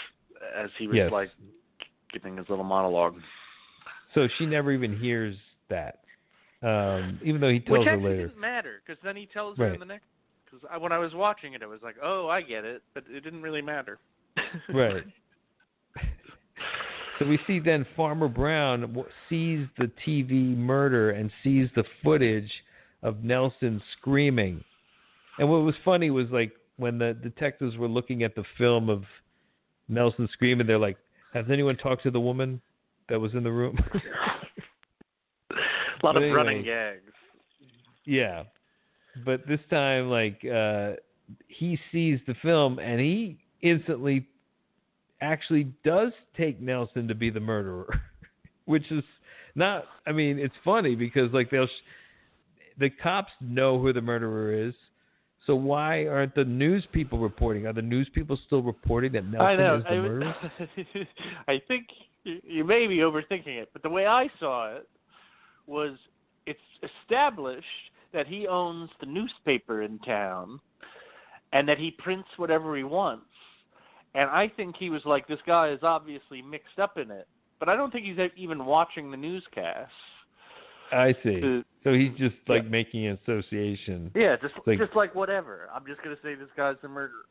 as he was like giving his little monologue. So she never even hears that, even though he tells her later. Which actually didn't matter, because then he tells her in the next. Because when I was watching it, I was like, oh, I get it, but it didn't really matter. Right. So we see then Farmer Brown sees the TV murder and sees the footage of Nelson screaming. And what was funny was like when the detectives were looking at the film of Nelson screaming, they're like, has anyone talked to the woman that was in the room? A lot of running gags. Yeah. But this time, like, he sees the film and he instantly actually does take Nelson to be the murderer, which is not, I mean, it's funny because, like, the cops know who the murderer is. So why aren't the news people reporting? Are the news people still reporting that Nelson is the murderer? I think you may be overthinking it, but the way I saw it was it's established that he owns the newspaper in town and that he prints whatever he wants. And I think he was like, this guy is obviously mixed up in it. But I don't think he's even watching the newscasts. I see. So he's just like making an association. Yeah, just like whatever. I'm just going to say this guy's the murderer.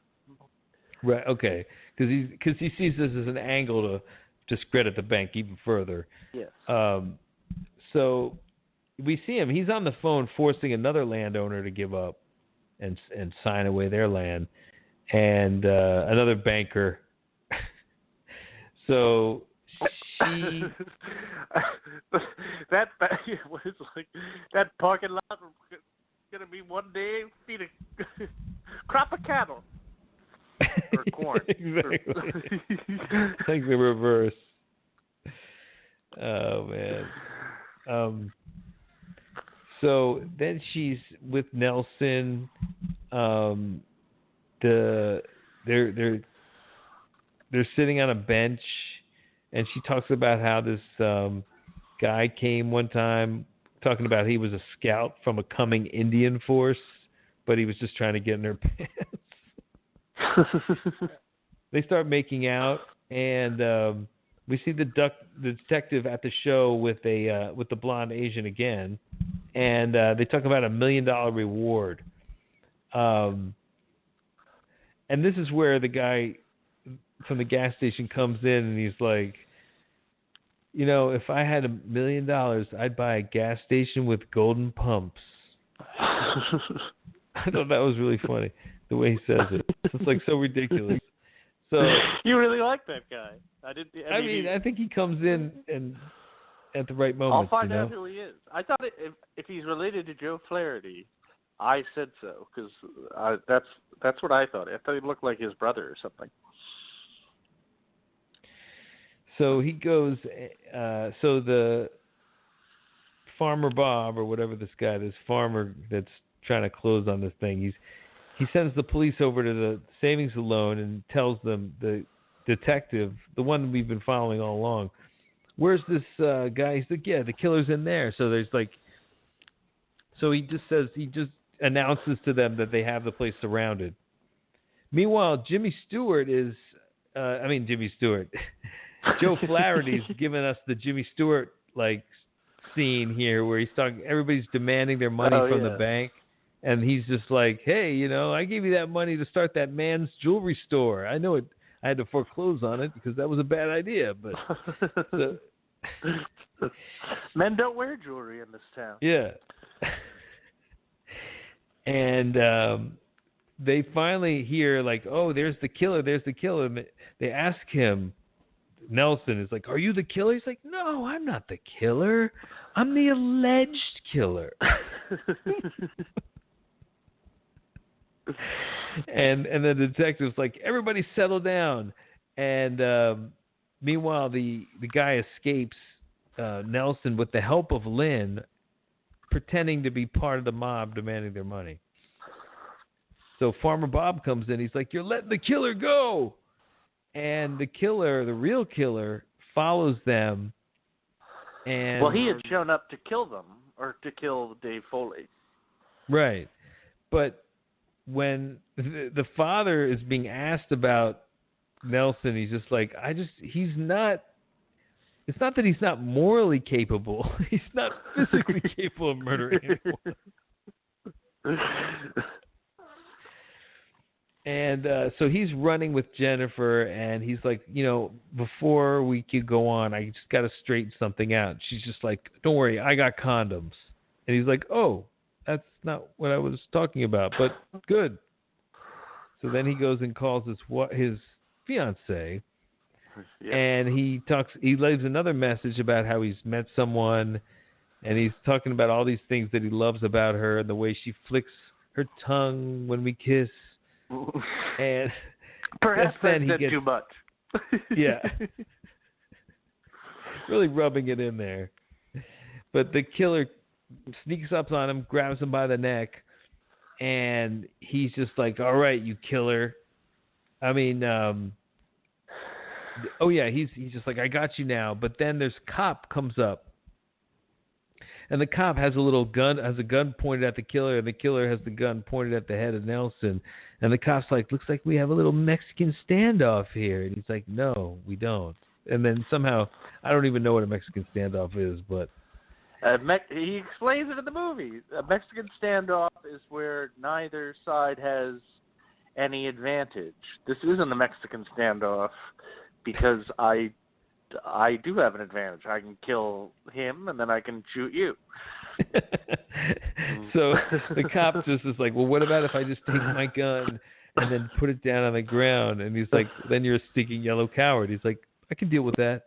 Right. Okay. Because he sees this as an angle to discredit the bank even further. Yes. So we see him. He's on the phone forcing another landowner to give up and sign away their land, and another banker. So. that was like that parking lot was gonna be one day feed a crop of cattle or corn. Exactly. Like the reverse. Oh man. So then she's with Nelson. They're sitting on a bench. And she talks about how this guy came one time talking about he was a scout from a coming Indian force, but he was just trying to get in her pants. They start making out, and we see the detective at the show with the blonde Asian again, and they talk about $1 million reward. And this is where the guy from the gas station comes in and he's like, if I had $1 million, I'd buy a gas station with golden pumps. I thought that was really funny, the way he says it. It's like so ridiculous. So you really like that guy. I mean, I think he comes in and at the right moment. I'll find out who he is. I thought if he's related to Joe Flaherty, I said so because that's what I thought. I thought he looked like his brother or something. So he goes. So Farmer Bob or whatever this farmer that's trying to close on this thing. He sends the police over to the savings loan and tells them, the detective, the one we've been following all along, where's this guy? He's like, yeah, the killer's in there. So he just announces to them that they have the place surrounded. Meanwhile, Jimmy Stewart, Joe Flaherty's giving us the Jimmy Stewart scene here where he's talking. Everybody's demanding their money from the bank, and he's just like, "Hey, I gave you that money to start that man's jewelry store. I know it. I had to foreclose on it because that was a bad idea." But men don't wear jewelry in this town. Yeah, and they finally hear "Oh, there's the killer. There's the killer." And they ask him. Nelson is like, "Are you the killer?" He's like, "No, I'm not the killer. I'm the alleged killer." and the detective's like, "Everybody settle down." And meanwhile, the guy escapes Nelson with the help of Lynn, pretending to be part of the mob demanding their money. So Farmer Bob comes in. He's like, "You're letting the killer go." And the killer, the real killer, follows them. And he had shown up to kill them, or to kill Dave Foley. Right. But when the father is being asked about Nelson, he's just like, he's not, it's not that he's not morally capable. He's not physically capable of murdering anyone. And so he's running with Jennifer, and he's like, before we could go on, I just got to straighten something out. She's just like, "Don't worry, I got condoms." And he's like, "Oh, that's not what I was talking about, but good." So then he goes and calls his fiance, and he leaves another message about how he's met someone, and he's talking about all these things that he loves about her and the way she flicks her tongue when we kiss. And perhaps I said too much. Yeah. Really rubbing it in there. But the killer sneaks up on him, grabs him by the neck, and he's just like, "All right, you killer." I mean, he's just like, "I got you now." But then this cop comes up. And the cop has a gun pointed at the killer, and the killer has the gun pointed at the head of Nelson. And the cop's like, "Looks like we have a little Mexican standoff here." And he's like, "No, we don't." And then somehow, I don't even know what a Mexican standoff is, but... he explains it in the movie. A Mexican standoff is where neither side has any advantage. This isn't a Mexican standoff because I do have an advantage. I can kill him, and then I can shoot you. So the cop just is like, "Well, what about if I just take my gun and then put it down on the ground?" And he's like, "Then you're a stinking yellow coward." He's like, "I can deal with that."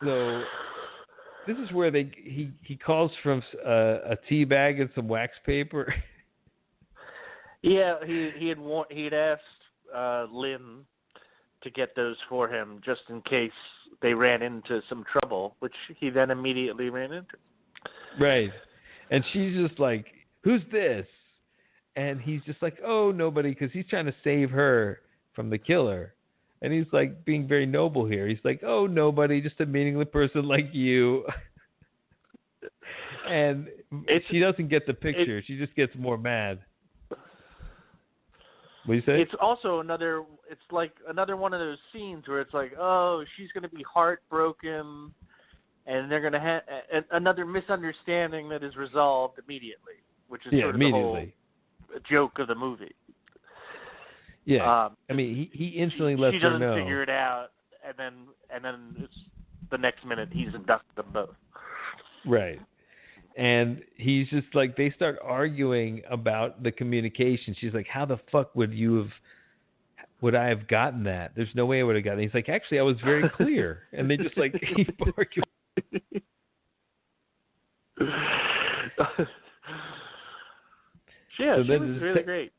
So this is where he calls from a tea bag and some wax paper. Yeah, he had asked Lynn to get those for him just in case they ran into some trouble, which he then immediately ran into. Right. And she's just like, "Who's this?" And he's just like, "Oh, nobody," because he's trying to save her from the killer. And he's like being very noble here. He's like, "Oh, nobody, just a meaningless person like you." And she doesn't get the picture. She just gets more mad. What do you say? It's also another one of those scenes where it's like, oh, she's going to be heartbroken, and they're going to have another misunderstanding that is resolved immediately, which is sort of the whole joke of the movie. Yeah, I mean, he instantly lets her know. She doesn't figure it out, and then it's the next minute he's abducted them both. Right. And he's just like, they start arguing about the communication. She's like, "How the fuck would I have gotten that? There's no way I would have gotten it." He's like, "Actually, I was very clear." And they just like keep arguing. Yeah, so she was really great.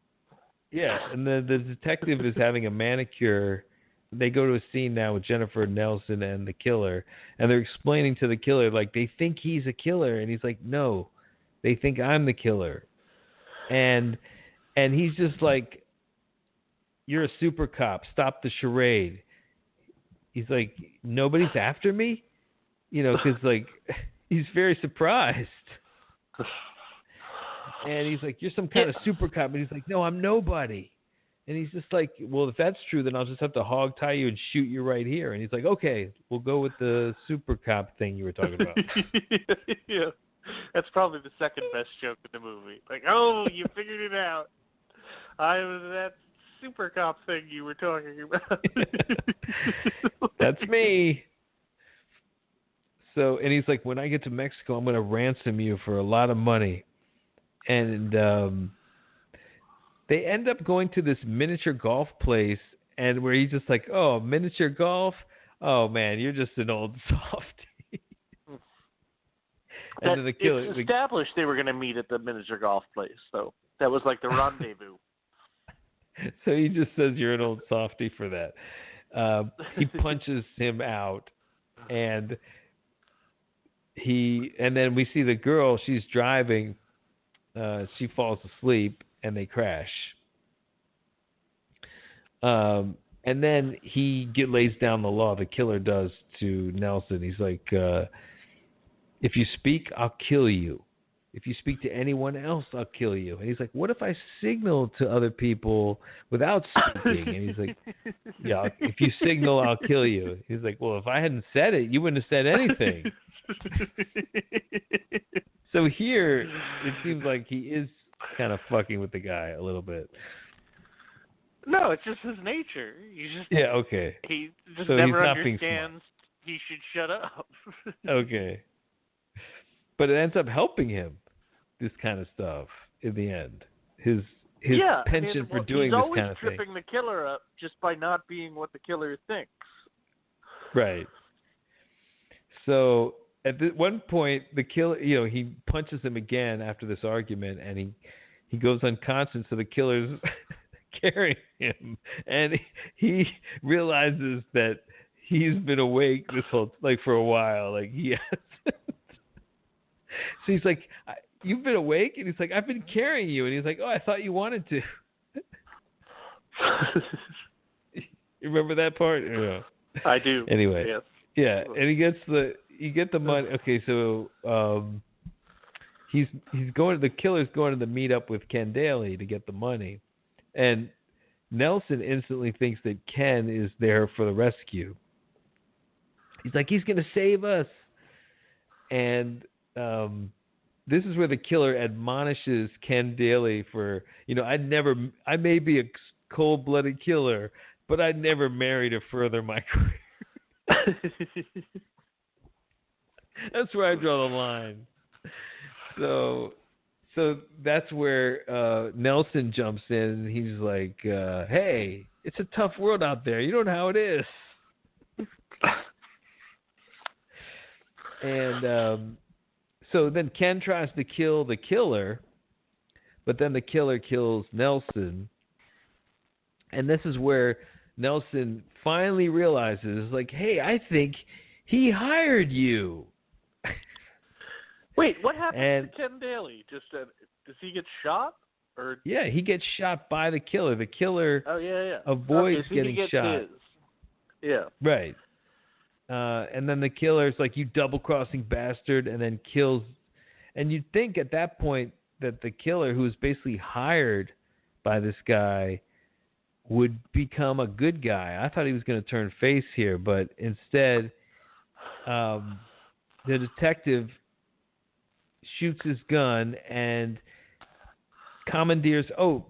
Yeah, and the detective is having a manicure they go to a scene now with Jennifer Nelson and the killer, and they're explaining to the killer, like, they think he's a killer, and he's like, no, they think I'm the killer. And he's just like, you're a super cop, stop the charade. He's like, nobody's after me? You know, because, like, he's very surprised. And he's like, you're some kind of super cop. And he's like, no, I'm nobody. And he's just like, well, if that's true, then I'll just have to hog tie you and shoot you right here. And he's like, okay, we'll go with the super cop thing you were talking about. Yeah. That's probably the second best joke in the movie. Like, oh, you figured it out. I was that super cop thing you were talking about. That's me. So, and he's like, when I get to Mexico, I'm going to ransom you for a lot of money. And they end up going to this miniature golf place, and where he's just like, oh, miniature golf? Oh, man, you're just an old softie. And then the killer, it's established they were going to meet at the miniature golf place, so that was like the rendezvous. So he just says you're an old softie for that. He punches him out, and then we see the girl. She's driving. She falls asleep, and they crash. And then he lays down the law. The killer does to Nelson. He's like, if you speak, I'll kill you. If you speak to anyone else, I'll kill you. And he's like, what if I signal to other people without speaking? And he's like, yeah, if you signal, I'll kill you. He's like, well, if I hadn't said it, you wouldn't have said anything. So here, it seems like he is kind of fucking with the guy a little bit. No, it's just his nature. Yeah, okay. He just so never understands he should shut up. Okay. But it ends up helping him, this kind of stuff, in the end. His penchant for doing this kind of thing. He's always tripping the killer up just by not being what the killer thinks. Right. So at one point, the killer, he punches him again after this argument, and he goes unconscious. So the killer's carrying him, and he realizes that he's been awake this whole, like, for a while. Like, he has. So he's like, you've been awake? And he's like, I've been carrying you. And he's like, oh, I thought you wanted to. You remember that part? Yeah. I do. Anyway. Yes. Yeah. And you get the money. Okay. So, the killer's going to the meetup with Ken Daly to get the money. And Nelson instantly thinks that Ken is there for the rescue. He's like, he's going to save us. And, this is where the killer admonishes Ken Daly for, I may be a cold-blooded killer, but I'd never marry to further my career. That's where I draw the line. So that's where Nelson jumps in, and he's like, hey, it's a tough world out there. You don't know how it is. And so then Ken tries to kill the killer, but then the killer kills Nelson. And this is where Nelson finally realizes, like, hey, I think he hired you. Wait, what happened to Ken Daly? Does he get shot? Or yeah, he gets shot by the killer. The killer avoids getting shot. His. Yeah. Right. And then the killer's like, you double-crossing bastard, and then kills. And you'd think at that point that the killer, who was basically hired by this guy, would become a good guy. I thought he was going to turn face here, but instead, the detective shoots his gun and commandeers. Here's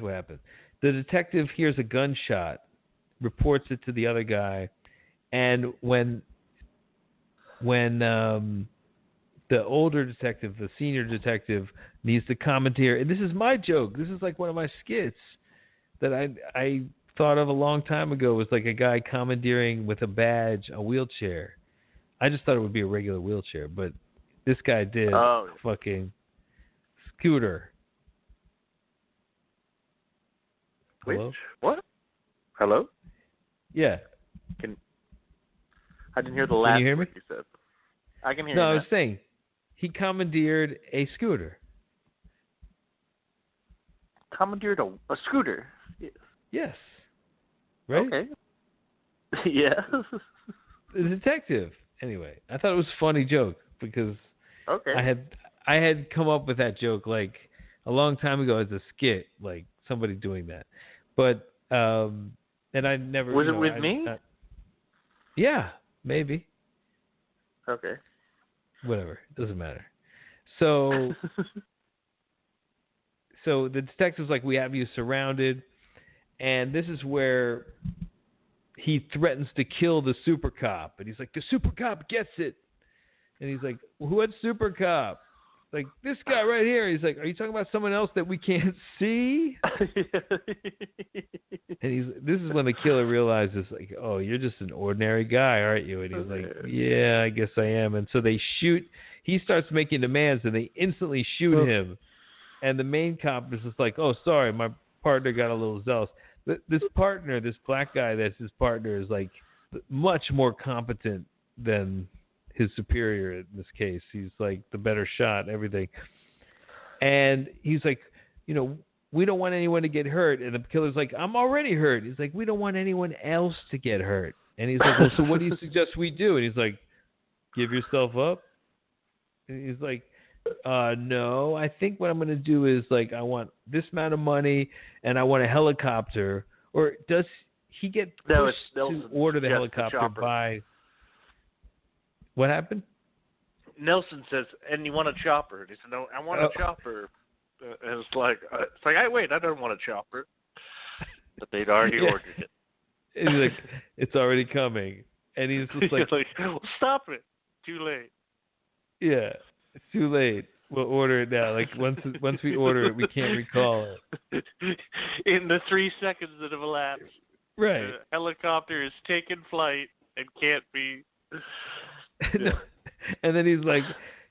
what happened. The detective hears a gunshot, reports it to the other guy, and when the older detective, the senior detective, needs to commandeer, and this is my joke, this is like one of my skits that I thought of a long time ago, was like a guy commandeering with a badge a wheelchair. I just thought it would be a regular wheelchair, but this guy did fucking scooter. Hello? Which? What? Hello? Yeah. I didn't hear the last hear word me? you said. I can hear No, you I now. was saying he commandeered a scooter. Commandeered a scooter. Yes. Right? Okay. Yeah. The detective. Anyway, I thought it was a funny joke because Okay. I had come up with that joke like a long time ago as a skit, like somebody doing that. But and I never Was it with me? Yeah, maybe. Okay. Whatever. It doesn't matter. So so the detective's like, we have you surrounded, and this is where he threatens to kill the super cop, and he's like, the super cop gets it, and he's like, what super cop? Like, this guy right here. He's like, are you talking about someone else that we can't see? And this is when the killer realizes, like, oh, you're just an ordinary guy, aren't you? And he's like, yeah, I guess I am. And so they shoot. He starts making demands, and they instantly shoot him. And the main cop is just like, oh, sorry, my partner got a little zealous. This partner, this black guy that's his partner, is like much more competent than his superior in this case. He's like the better shot, everything. And he's like, we don't want anyone to get hurt. And the killer's like, I'm already hurt. He's like, we don't want anyone else to get hurt. And he's like, well, so what do you suggest we do? And he's like, give yourself up. And he's like, no, I think what I'm going to do is, like, I want this amount of money and I want a helicopter. Or does he get pushed to order the helicopter by... What happened? Nelson says, and you want a chopper. And he said, no, I want a chopper. And it's like, wait, I don't want a chopper. But they'd already ordered it. And he's like, it's already coming. And he's just like, well, stop it. Too late. Yeah, it's too late. We'll order it now. Like, once we order it, we can't recall it. In the 3 seconds that have elapsed, right. The helicopter is taking flight and can't be... And then he's like,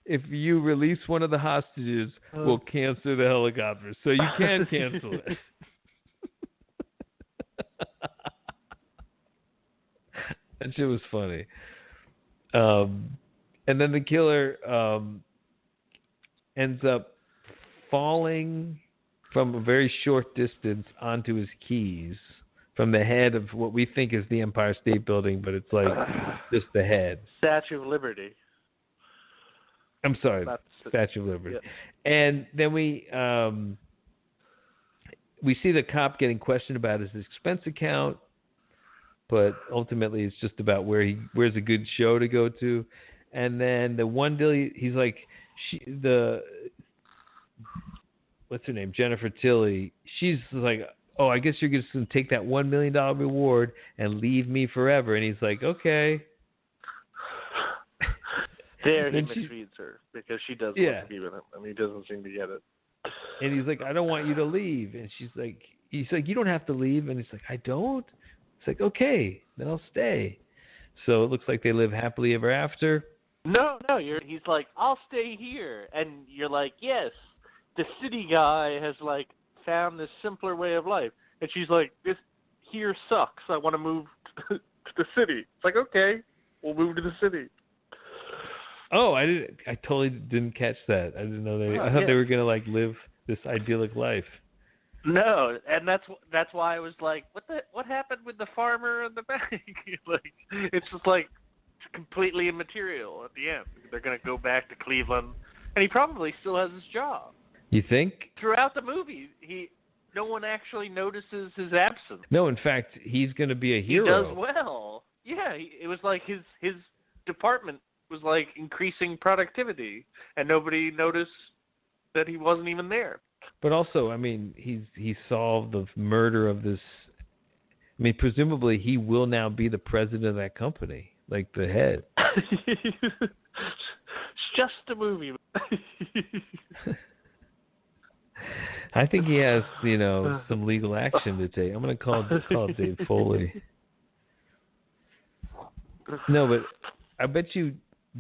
if you release one of the hostages, we'll cancel the helicopter. So you can cancel it. That shit was funny. And then the killer ends up falling from a very short distance onto his keys from the head of what we think is the Empire State Building, but it's like just the head. Statue of Liberty. I'm sorry, Statue of Liberty. Yeah. And then we see the cop getting questioned about his expense account, but ultimately it's just about where's a good show to go to. And then the one deal, he's like, what's her name? Jennifer Tilly. She's like, oh, I guess you're just going to take that $1 million reward and leave me forever. And he's like, okay. There he misreads her because she doesn't want to be with him, and he doesn't seem to get it. And he's like, I don't want you to leave. And he's like, you don't have to leave. And he's like, I don't. It's like, okay, then I'll stay. So it looks like they live happily ever after. No, he's like, I'll stay here. And you're like, yes, the city guy has, like, found this simpler way of life. And she's like, this here sucks. I want to move to the city. It's like, okay, we'll move to the city. Oh, I totally didn't catch that. I didn't know they. I thought they were gonna like live this idyllic life. No, and that's why I was like, what happened with the farmer and the bank? Like, it's just like completely immaterial at the end. They're gonna go back to Cleveland, and he probably still has his job. You think? Throughout the movie, no one actually notices his absence. No, in fact, he's gonna be a hero. He does well. Yeah, it was like his department was like increasing productivity, and nobody noticed that he wasn't even there. But also, I mean, he solved the murder of this. I mean, presumably he will now be the president of that company, like the head. It's just a movie. I think he has, some legal action to take. I'm going to call Dave Foley. No, but I bet you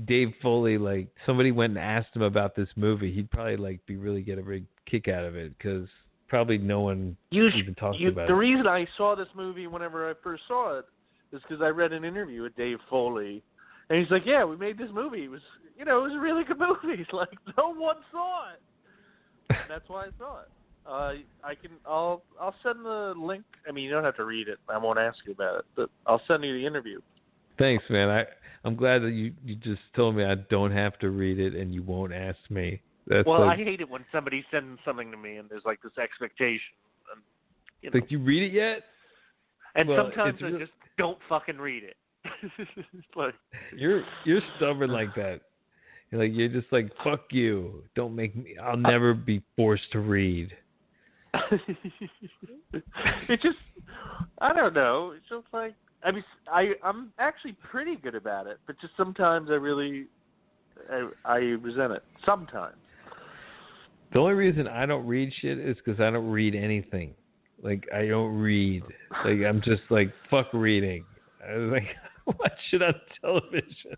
Dave Foley, like, somebody went and asked him about this movie, he'd probably, like, get a big kick out of it, because probably no one even talks about The it. reason I saw this movie whenever I first saw it is because I read an interview with Dave Foley, and he's like, "Yeah, we made this movie. It was, it was a really good movie. It's like no one saw it." And that's why I saw it. I'll send the link. I mean, you don't have to read it. I won't ask you about it, but I'll send you the interview. Thanks, man. I'm glad that you just told me I don't have to read it and you won't ask me. That's I hate it when somebody sends something to me and there's like this expectation. And, Like, you read it yet? And sometimes I just don't fucking read it. Like, you're stubborn like that. You're just like, fuck you. Don't make me. I'll never be forced to read. It just, I don't know. It's just like, I mean, I'm actually pretty good about it, but just sometimes I resent it. Sometimes. The only reason I don't read shit is because I don't read anything. Like, I don't read. Like, I'm just like, fuck reading. I was like, watch it on television.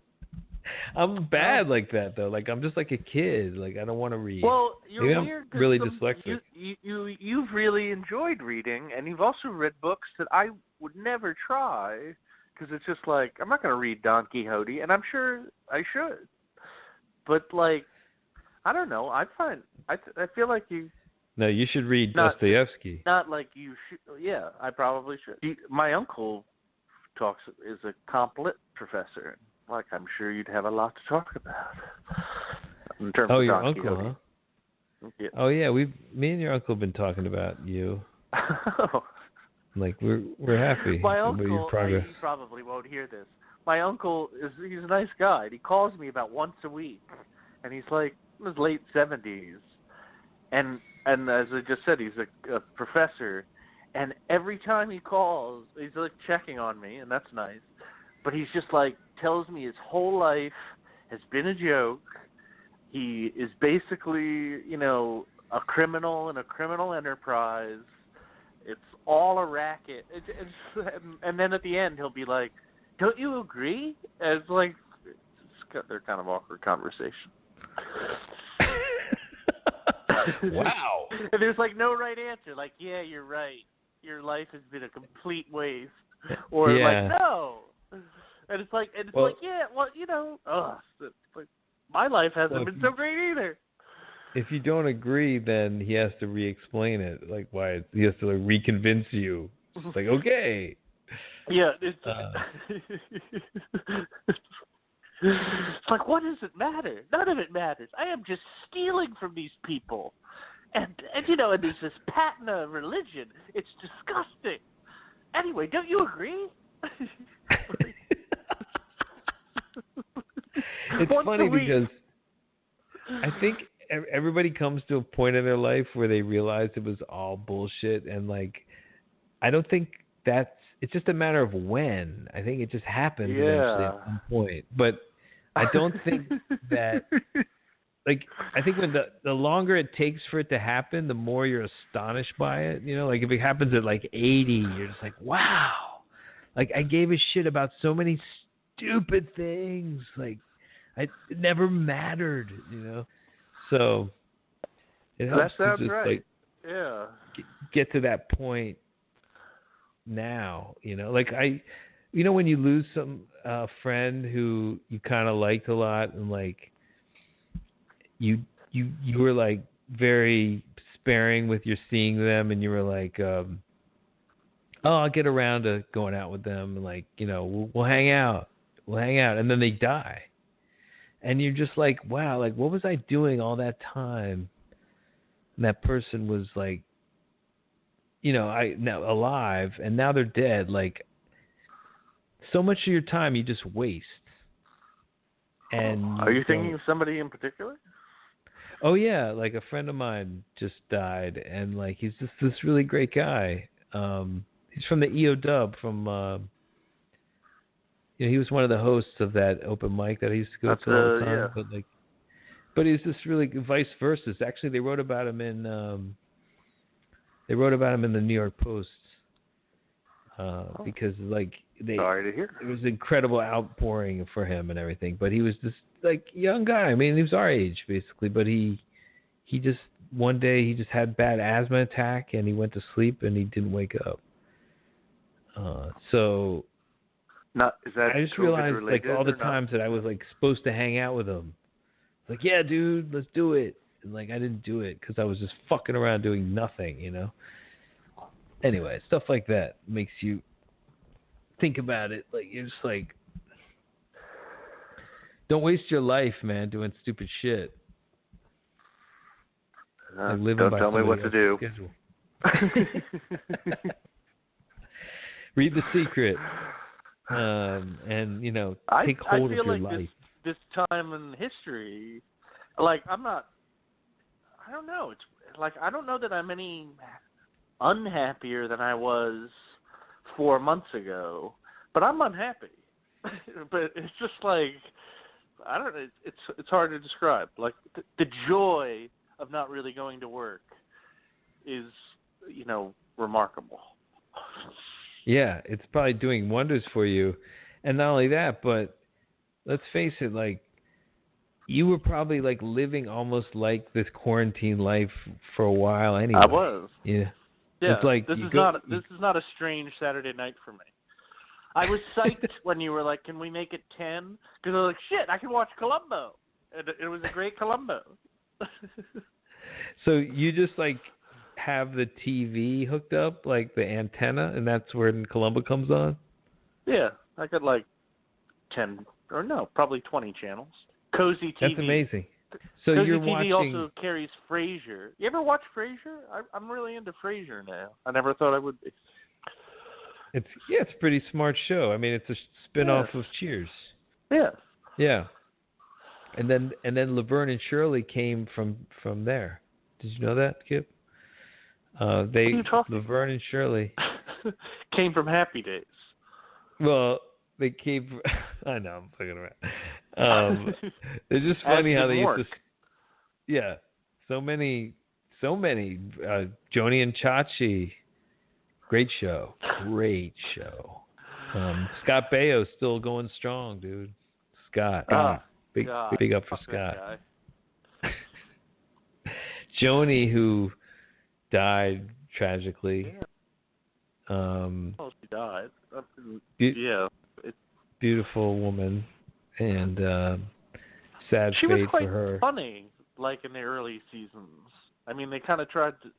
I'm bad like that, though. Like, I'm just like a kid. Like, I don't want to read. Well, you're Maybe weird. I'm really dyslexic. You've really enjoyed reading, and you've also read books that I would never try, because it's just like, I'm not going to read Don Quixote, and I'm sure I should. But, like, I don't know. I feel like you... No, you should read Dostoevsky. Not like you should. Yeah, I probably should. My uncle is a comp lit professor. Like, I'm sure you'd have a lot to talk about in terms of your Don uncle, Quixote. huh? Yeah. Oh yeah, me and your uncle have been talking about you. Like, we're happy My about your uncle, progress. he probably won't hear this. My uncle he's a nice guy. And he calls me about once a week, and he's like in his late 70s, and as I just said, he's a professor, and every time he calls, he's like checking on me, and that's nice. But he's just like tells me his whole life has been a joke. He is basically, a criminal in a criminal enterprise. It's all a racket. And then at the end, he'll be like, "Don't you agree?" And it's like, they're kind of awkward conversation. Wow. And there's like no right answer. Like, yeah, you're right. Your life has been a complete waste. Or like, no. And it's like, yeah, well, it's like, my life hasn't been so great either. If you don't agree, then he has to re-explain it. Like, why he has to reconvince you. It's like, okay. Yeah. It's like, what does it matter? None of it matters. I am just stealing from these people. And there's this patina religion. It's disgusting. Anyway, don't you agree? It's funny because I think everybody comes to a point in their life where they realize it was all bullshit, and I don't think it's just a matter of when. I think it just happens eventually at some point. But I don't think that I think when the longer it takes for it to happen, the more you're astonished by it. Like if it happens at 80, you're just like, wow. Like, I gave a shit about so many stupid things. Like, it never mattered, So it helps that sounds to just right. get to that point now, Like when you lose some friend who you kind of liked a lot, and you were very sparing with your seeing them, and you were like, I'll get around to going out with them, and we'll hang out, and then they die. And you're just like, wow, what was I doing all that time? And that person was now alive, and now they're dead. So much of your time you just waste. And are you thinking of somebody in particular? Oh yeah, a friend of mine just died, and he's just this really great guy. He's from the EO Dub from. He was one of the hosts of that open mic that I used to go to all the time. Yeah. But he's just really vice versa. Actually, they wrote about him in. They wrote about him in the New York Post. Because sorry to hear. It was an incredible outpouring for him and everything. But he was this young guy. I mean, he was our age basically, but he just one day he just had bad asthma attack and he went to sleep and he didn't wake up. So Is that I just COVID realized related all the or not? times that I was supposed to hang out with him. Like, yeah, dude, let's do it. And I didn't do it because I was just fucking around doing nothing, Anyway, stuff like that makes you think about it. You're just don't waste your life, man, doing stupid shit. Living Don't by tell me what to do. schedule. Read The Secret, and take hold of your life. This time in history, I'm not. I don't know. It's I don't know that I'm any unhappier than I was 4 months ago, but I'm unhappy. But it's just I don't know. It's hard to describe. The joy of not really going to work is, remarkable. Yeah, it's probably doing wonders for you. And not only that, but let's face it, you were probably living almost like this quarantine life for a while anyway. I was. Yeah. Yeah. It's this is not a strange Saturday night for me. I was psyched when you were like, "Can we make it 10?" Because I was like, "Shit, I can watch Columbo." And it was a great Columbo. So you just have the TV hooked up, the antenna, and that's where Columbo comes on? Yeah, I got 10 or no, probably 20 channels. Cozy TV. That's amazing. So Cozy you're TV watching. also carries Frasier. You ever watch Frasier? I'm really into Frasier now. I never thought I would be. It's a pretty smart show. I mean, it's a spin-off of Cheers. Yeah. Yeah. And then Laverne and Shirley came from there. Did you know that, Kip? Laverne and Shirley came from Happy Days. Well, they came. I know, I'm fucking around. It's just funny how they used to. Yeah, so many. Joni and Chachi. Great show. Scott Baio's still going strong, dude. Scott. Big up for Scott. Joni, who died tragically. Yeah. She died. Beautiful woman, and sad she fate was quite for her. Funny, in the early seasons. I mean, they kind of tried to,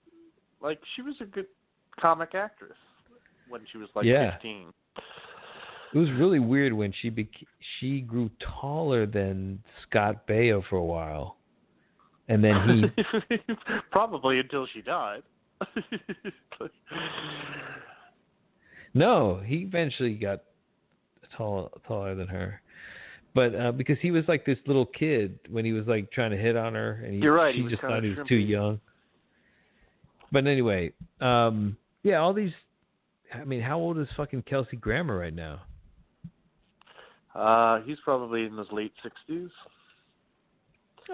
she was a good comic actress when she was 15. It was really weird when she grew taller than Scott Baio for a while, and then he probably until she died. No, he eventually got taller than her, but because he was this little kid when he was trying to hit on her, and You're right. She just thought he was too young. But anyway, all these. I mean, how old is fucking Kelsey Grammer right now? He's probably in his late 60s.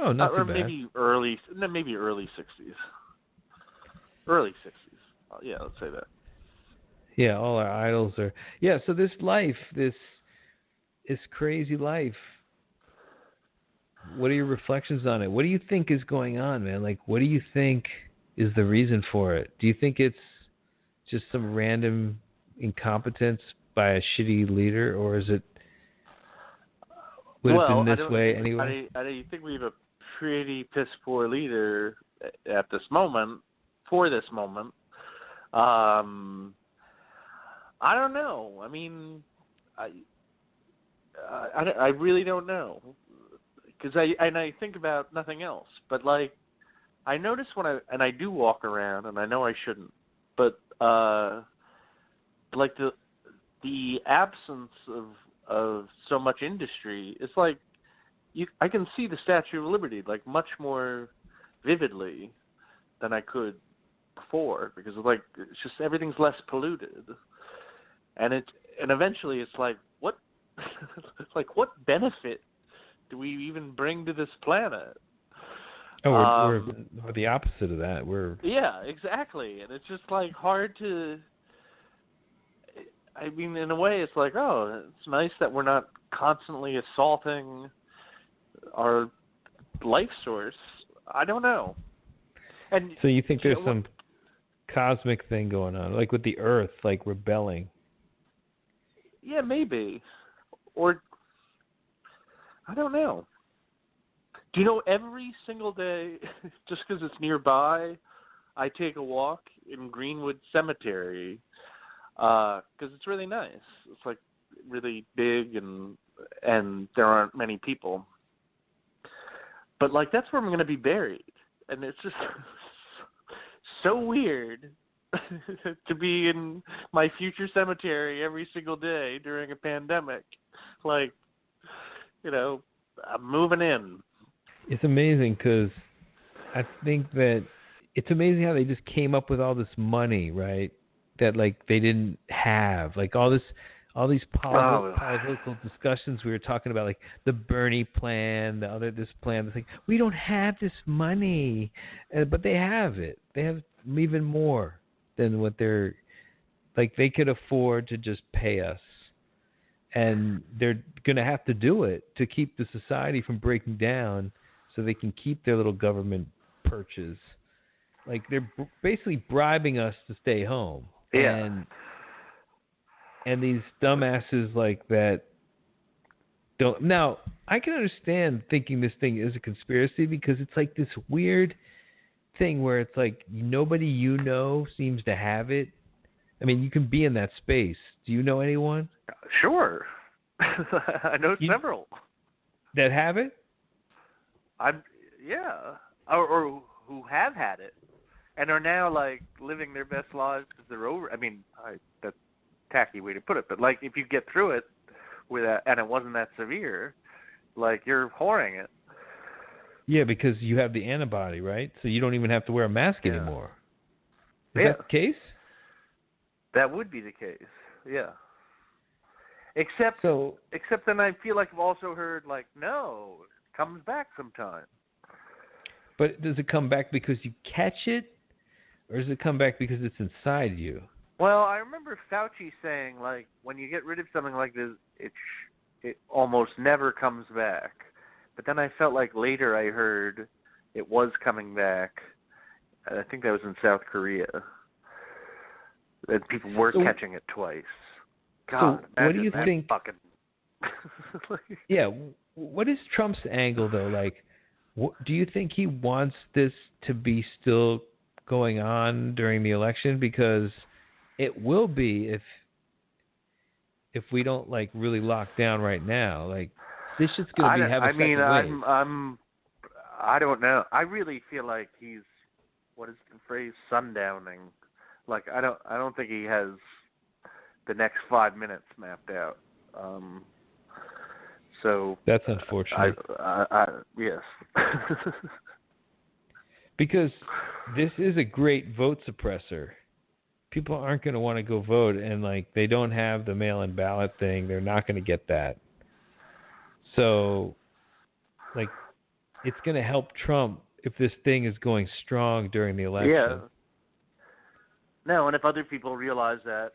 Oh, not too or bad. maybe early 60s. Early 60s. Yeah, let's say that. Yeah, all our idols are. Yeah, so this life, this crazy life. What are your reflections on it? What do you think is going on, man? What do you think is the reason for it? Do you think it's just some random incompetence by a shitty leader, or is it? Would it have been this way anyway? I think we have a pretty piss poor leader at this moment. For this moment, I don't know. I mean, I really don't know, because I think about nothing else. But I notice when I do walk around, and I know I shouldn't, but the absence of so much industry, it's I can see the Statue of Liberty much more vividly than I could before, because it's just everything's less polluted, and eventually it's what it's what benefit do we even bring to this planet? Oh, we're the opposite of that. Yeah, exactly, and it's just hard to. I mean, in a way, it's it's nice that we're not constantly assaulting our life source. I don't know. And so you think there's some cosmic thing going on, like with the Earth, like rebelling? Yeah, maybe. Or I don't know. Do you know, every single day, just because it's nearby, I take a walk in Greenwood Cemetery because it's really nice. It's like really big and there aren't many people. But like that's where I'm going to be buried, and it's just so weird to be in my future cemetery every single day during a pandemic. Like, you know, I'm moving in. It's amazing because I think that it's amazing how they just came up with all this money, right? That like they didn't have, like all these political discussions we were talking about, like the Bernie plan, this plan. It's like we don't have this money, but they have it. They have even more than what they're like. They could afford to just pay us, and they're going to have to do it to keep the society from breaking down, so they can keep their little government perches. Like they're basically bribing us to stay home. Yeah. And these dumbasses like that don't. Now, I can understand thinking this thing is a conspiracy because it's like this weird thing where it's like nobody you know seems to have it. I mean, you can be in that space. Do you know anyone? Sure. I know several. That have it? Yeah. Or who have had it and are now like living their best lives because they're over. I mean, that's a tacky way to put it, but like if you get through it and it wasn't that severe, like you're whoring it. Yeah, because you have the antibody, right? So you don't even have to wear a mask anymore. Is that the case? That would be the case. Yeah. Except then I feel like I've also heard like, no, it comes back sometime. But does it come back because you catch it, or does it come back because it's inside you? Well, I remember Fauci saying like when you get rid of something like this, it almost never comes back. But then I felt like later I heard it was coming back. I think that was in South Korea. That people were catching it twice. God, so what do you think? Fucking... Yeah, what is Trump's angle though? Like, do you think he wants this to be still going on during the election? Because it will be if we don't like really lock down right now. Like this shit's going to have a second wave. I don't know. I really feel like he's, what is the phrase, sundowning. Like I don't think he has the next 5 minutes mapped out. So that's unfortunate. Yes. Because this is a great vote suppressor. People aren't going to want to go vote, and like they don't have the mail-in ballot thing. They're not going to get that. So, like, it's going to help Trump if this thing is going strong during the election. Yeah. No, and if other people realize that,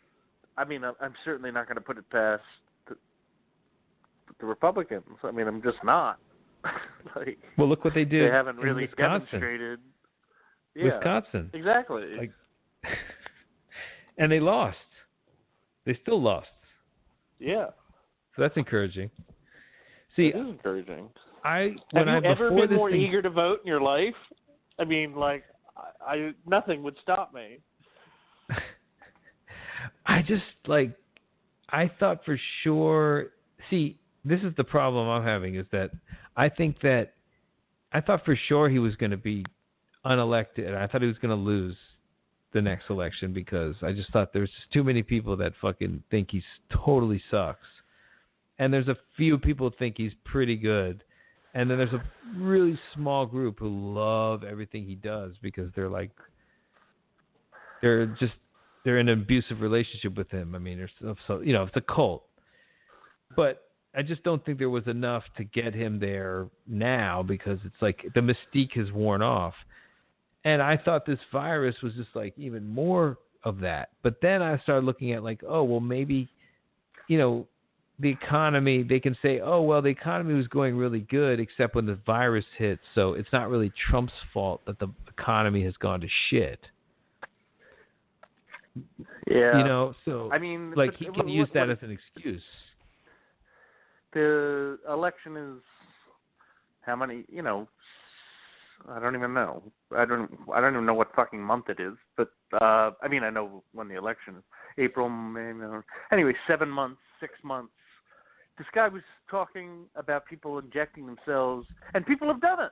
I mean, I'm certainly not going to put it past the Republicans. I mean, I'm just not. Like, well, look what they did. They haven't really demonstrated. Yeah, Wisconsin. Exactly. Like, and they lost. They still lost. Yeah. So that's encouraging. See, it is encouraging. Have you ever been more eager to vote in your life? I mean, like, nothing would stop me. I thought for sure. See, this is the problem I'm having is that I thought for sure he was going to be unelected. I thought he was going to lose the next election because I just thought there's just too many people that fucking think he's totally sucks. And there's a few people think he's pretty good. And then there's a really small group who love everything he does because they're in an abusive relationship with him. I mean, it's a cult. But I just don't think there was enough to get him there now because it's like the mystique has worn off. And I thought this virus was just like even more of that. But then I started looking at like, oh, well, maybe, the economy, they can say, oh, well, the economy was going really good except when the virus hit. So it's not really Trump's fault that the economy has gone to shit. Yeah. You know, so I mean, like he can use that as an excuse. The election is how many? You know, I don't even know. I don't even know what fucking month it is. But I mean, I know when the election is. April, May. Anyway, 7 months, 6 months. This guy was talking about people injecting themselves, and people have done it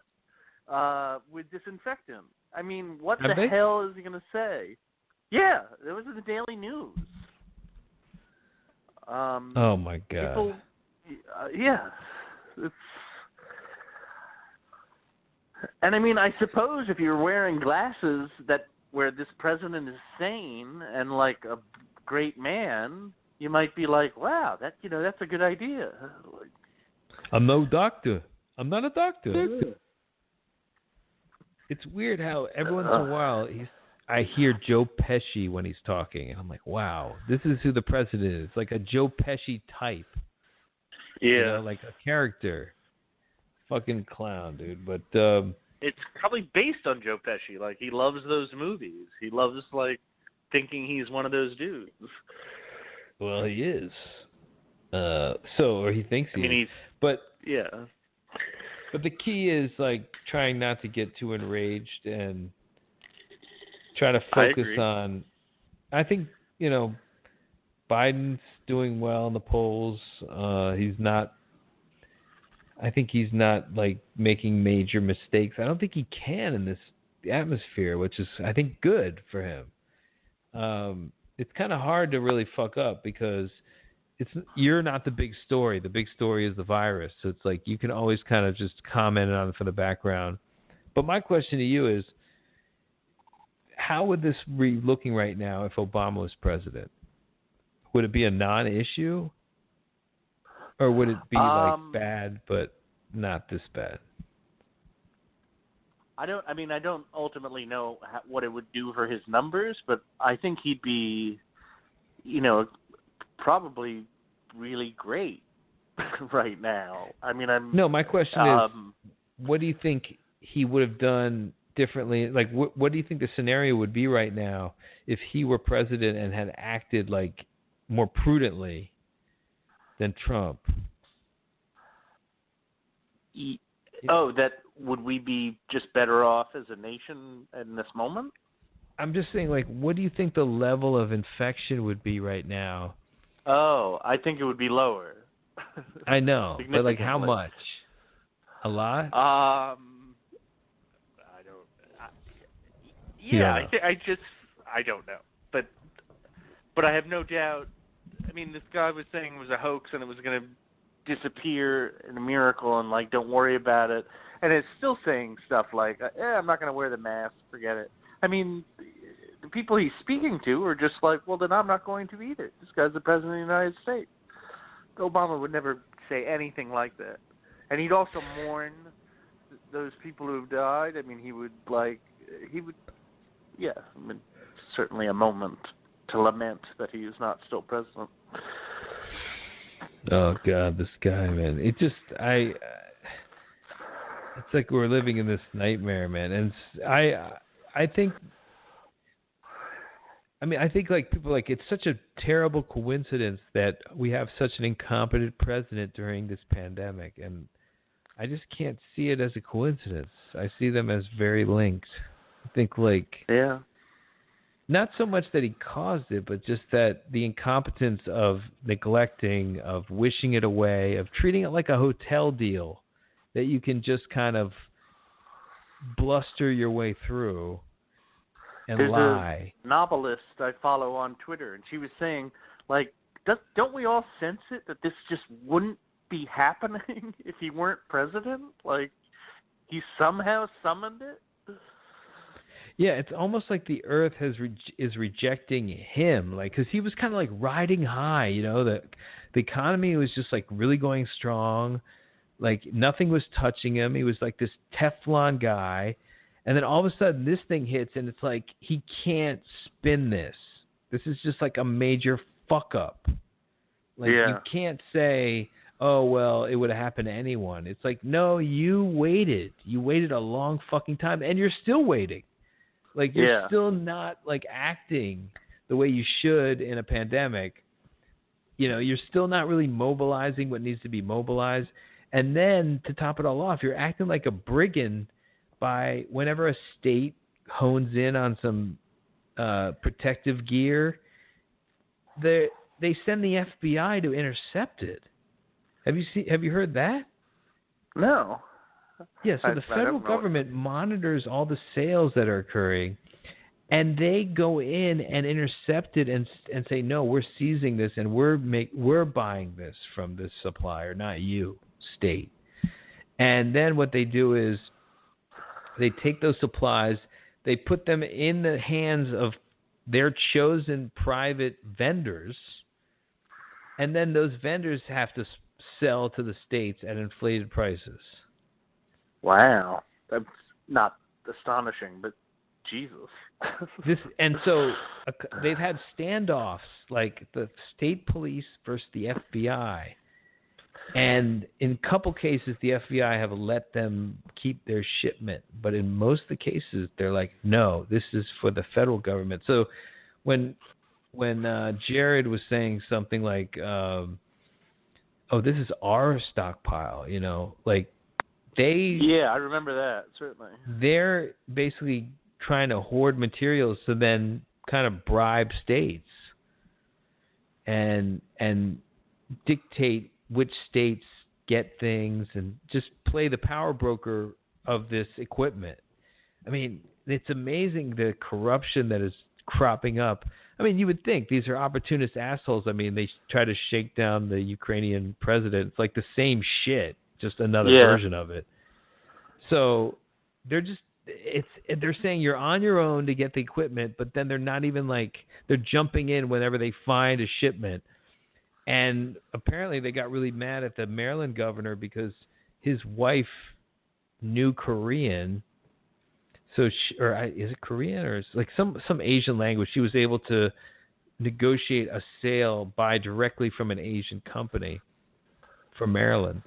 with disinfectant. I mean, what the hell is he going to say? Yeah, it was in the Daily News. Oh my God. People, yeah, it's. And I mean, I suppose if you're wearing glasses where this president is sane and like a great man, you might be like, wow, that's a good idea. I'm no doctor. I'm not a doctor. It's weird how every once in a while I hear Joe Pesci when he's talking, and I'm like, wow, this is who the president is, like a Joe Pesci type. Yeah. You know, like a character. Fucking clown, dude. But it's probably based on Joe Pesci. Like, he loves those movies. He loves, like, thinking he's one of those dudes. Well, he is. Or he thinks he is. He's... But, yeah. But the key is, like, trying not to get too enraged and try to focus on... I think, you know, Biden's doing well in the polls. I think he's not, like, making major mistakes. I don't think he can in this atmosphere, which is, I think, good for him. It's kind of hard to really fuck up because you're not the big story. The big story is the virus. So it's like you can always kind of just comment on it from the background. But my question to you is, how would this be looking right now if Obama was president? Would it be a non-issue? Or would it be like bad, but not this bad? I don't ultimately know what it would do for his numbers, but I think he'd be, probably really great right now. I mean, No, my question is, what do you think he would have done differently? Like, what do you think the scenario would be right now if he were president and had acted like more prudently than Trump? Would we be just better off as a nation in this moment? I'm just saying, like, what do you think the level of infection would be right now? Oh, I think it would be lower. I know, but like how much? A lot? I don't. I don't know, but I have no doubt. I mean, this guy was saying it was a hoax and it was going to disappear in a miracle and, like, don't worry about it. And it's still saying stuff like, I'm not going to wear the mask, forget it. I mean, the people he's speaking to are just like, well, then I'm not going to either. This guy's the president of the United States. Obama would never say anything like that. And he'd also mourn those people who've died. I mean, certainly a moment to lament that he is not still president. Oh God, this guy, man! It's like we're living in this nightmare, man. And I think like people like it's such a terrible coincidence that we have such an incompetent president during this pandemic, and I just can't see it as a coincidence. I see them as very linked. I think not so much that he caused it, but just that the incompetence of neglecting, of wishing it away, of treating it like a hotel deal that you can just kind of bluster your way through and There's lie. A novelist I follow on Twitter, and she was saying, like, don't we all sense it that this just wouldn't be happening if he weren't president? Like, he somehow summoned it? Yeah, it's almost like the earth is rejecting him, like, because he was kind of like riding high, the economy was just like really going strong, like nothing was touching him. He was like this Teflon guy, and then all of a sudden this thing hits, and it's like he can't spin this. This is just like a major fuck up. Like you can't say, oh well, it would have happened to anyone. It's like, no, you waited a long fucking time, and you're still waiting. Like, you're still not, like, acting the way you should in a pandemic. You know, you're still not really mobilizing what needs to be mobilized. And then, to top it all off, you're acting like a brigand by whenever a state hones in on some protective gear, they send the FBI to intercept it. Have you heard that? No. Yeah, so the federal government monitors all the sales that are occurring, and they go in and intercept it and say, no, we're seizing this and we're buying this from this supplier, not you, state. And then what they do is they take those supplies, they put them in the hands of their chosen private vendors, and then those vendors have to sell to the states at inflated prices. Wow. That's not astonishing, but Jesus. So they've had standoffs, like the state police versus the FBI. And in a couple cases, the FBI have let them keep their shipment. But in most of the cases, they're like, no, this is for the federal government. So when Jared was saying something like, this is our stockpile, you know, like Yeah, I remember that, certainly. They're basically trying to hoard materials to then kind of bribe states and dictate which states get things and just play the power broker of this equipment. I mean, it's amazing the corruption that is cropping up. I mean, you would think these are opportunist assholes. I mean, they try to shake down the Ukrainian president. It's like the same shit, just another version of it. So they're saying you're on your own to get the equipment, but then they're not even they're jumping in whenever they find a shipment. And apparently they got really mad at the Maryland governor because his wife knew Korean. So is it Korean or is like some Asian language? She was able to negotiate a sale, buy directly from an Asian company for Maryland.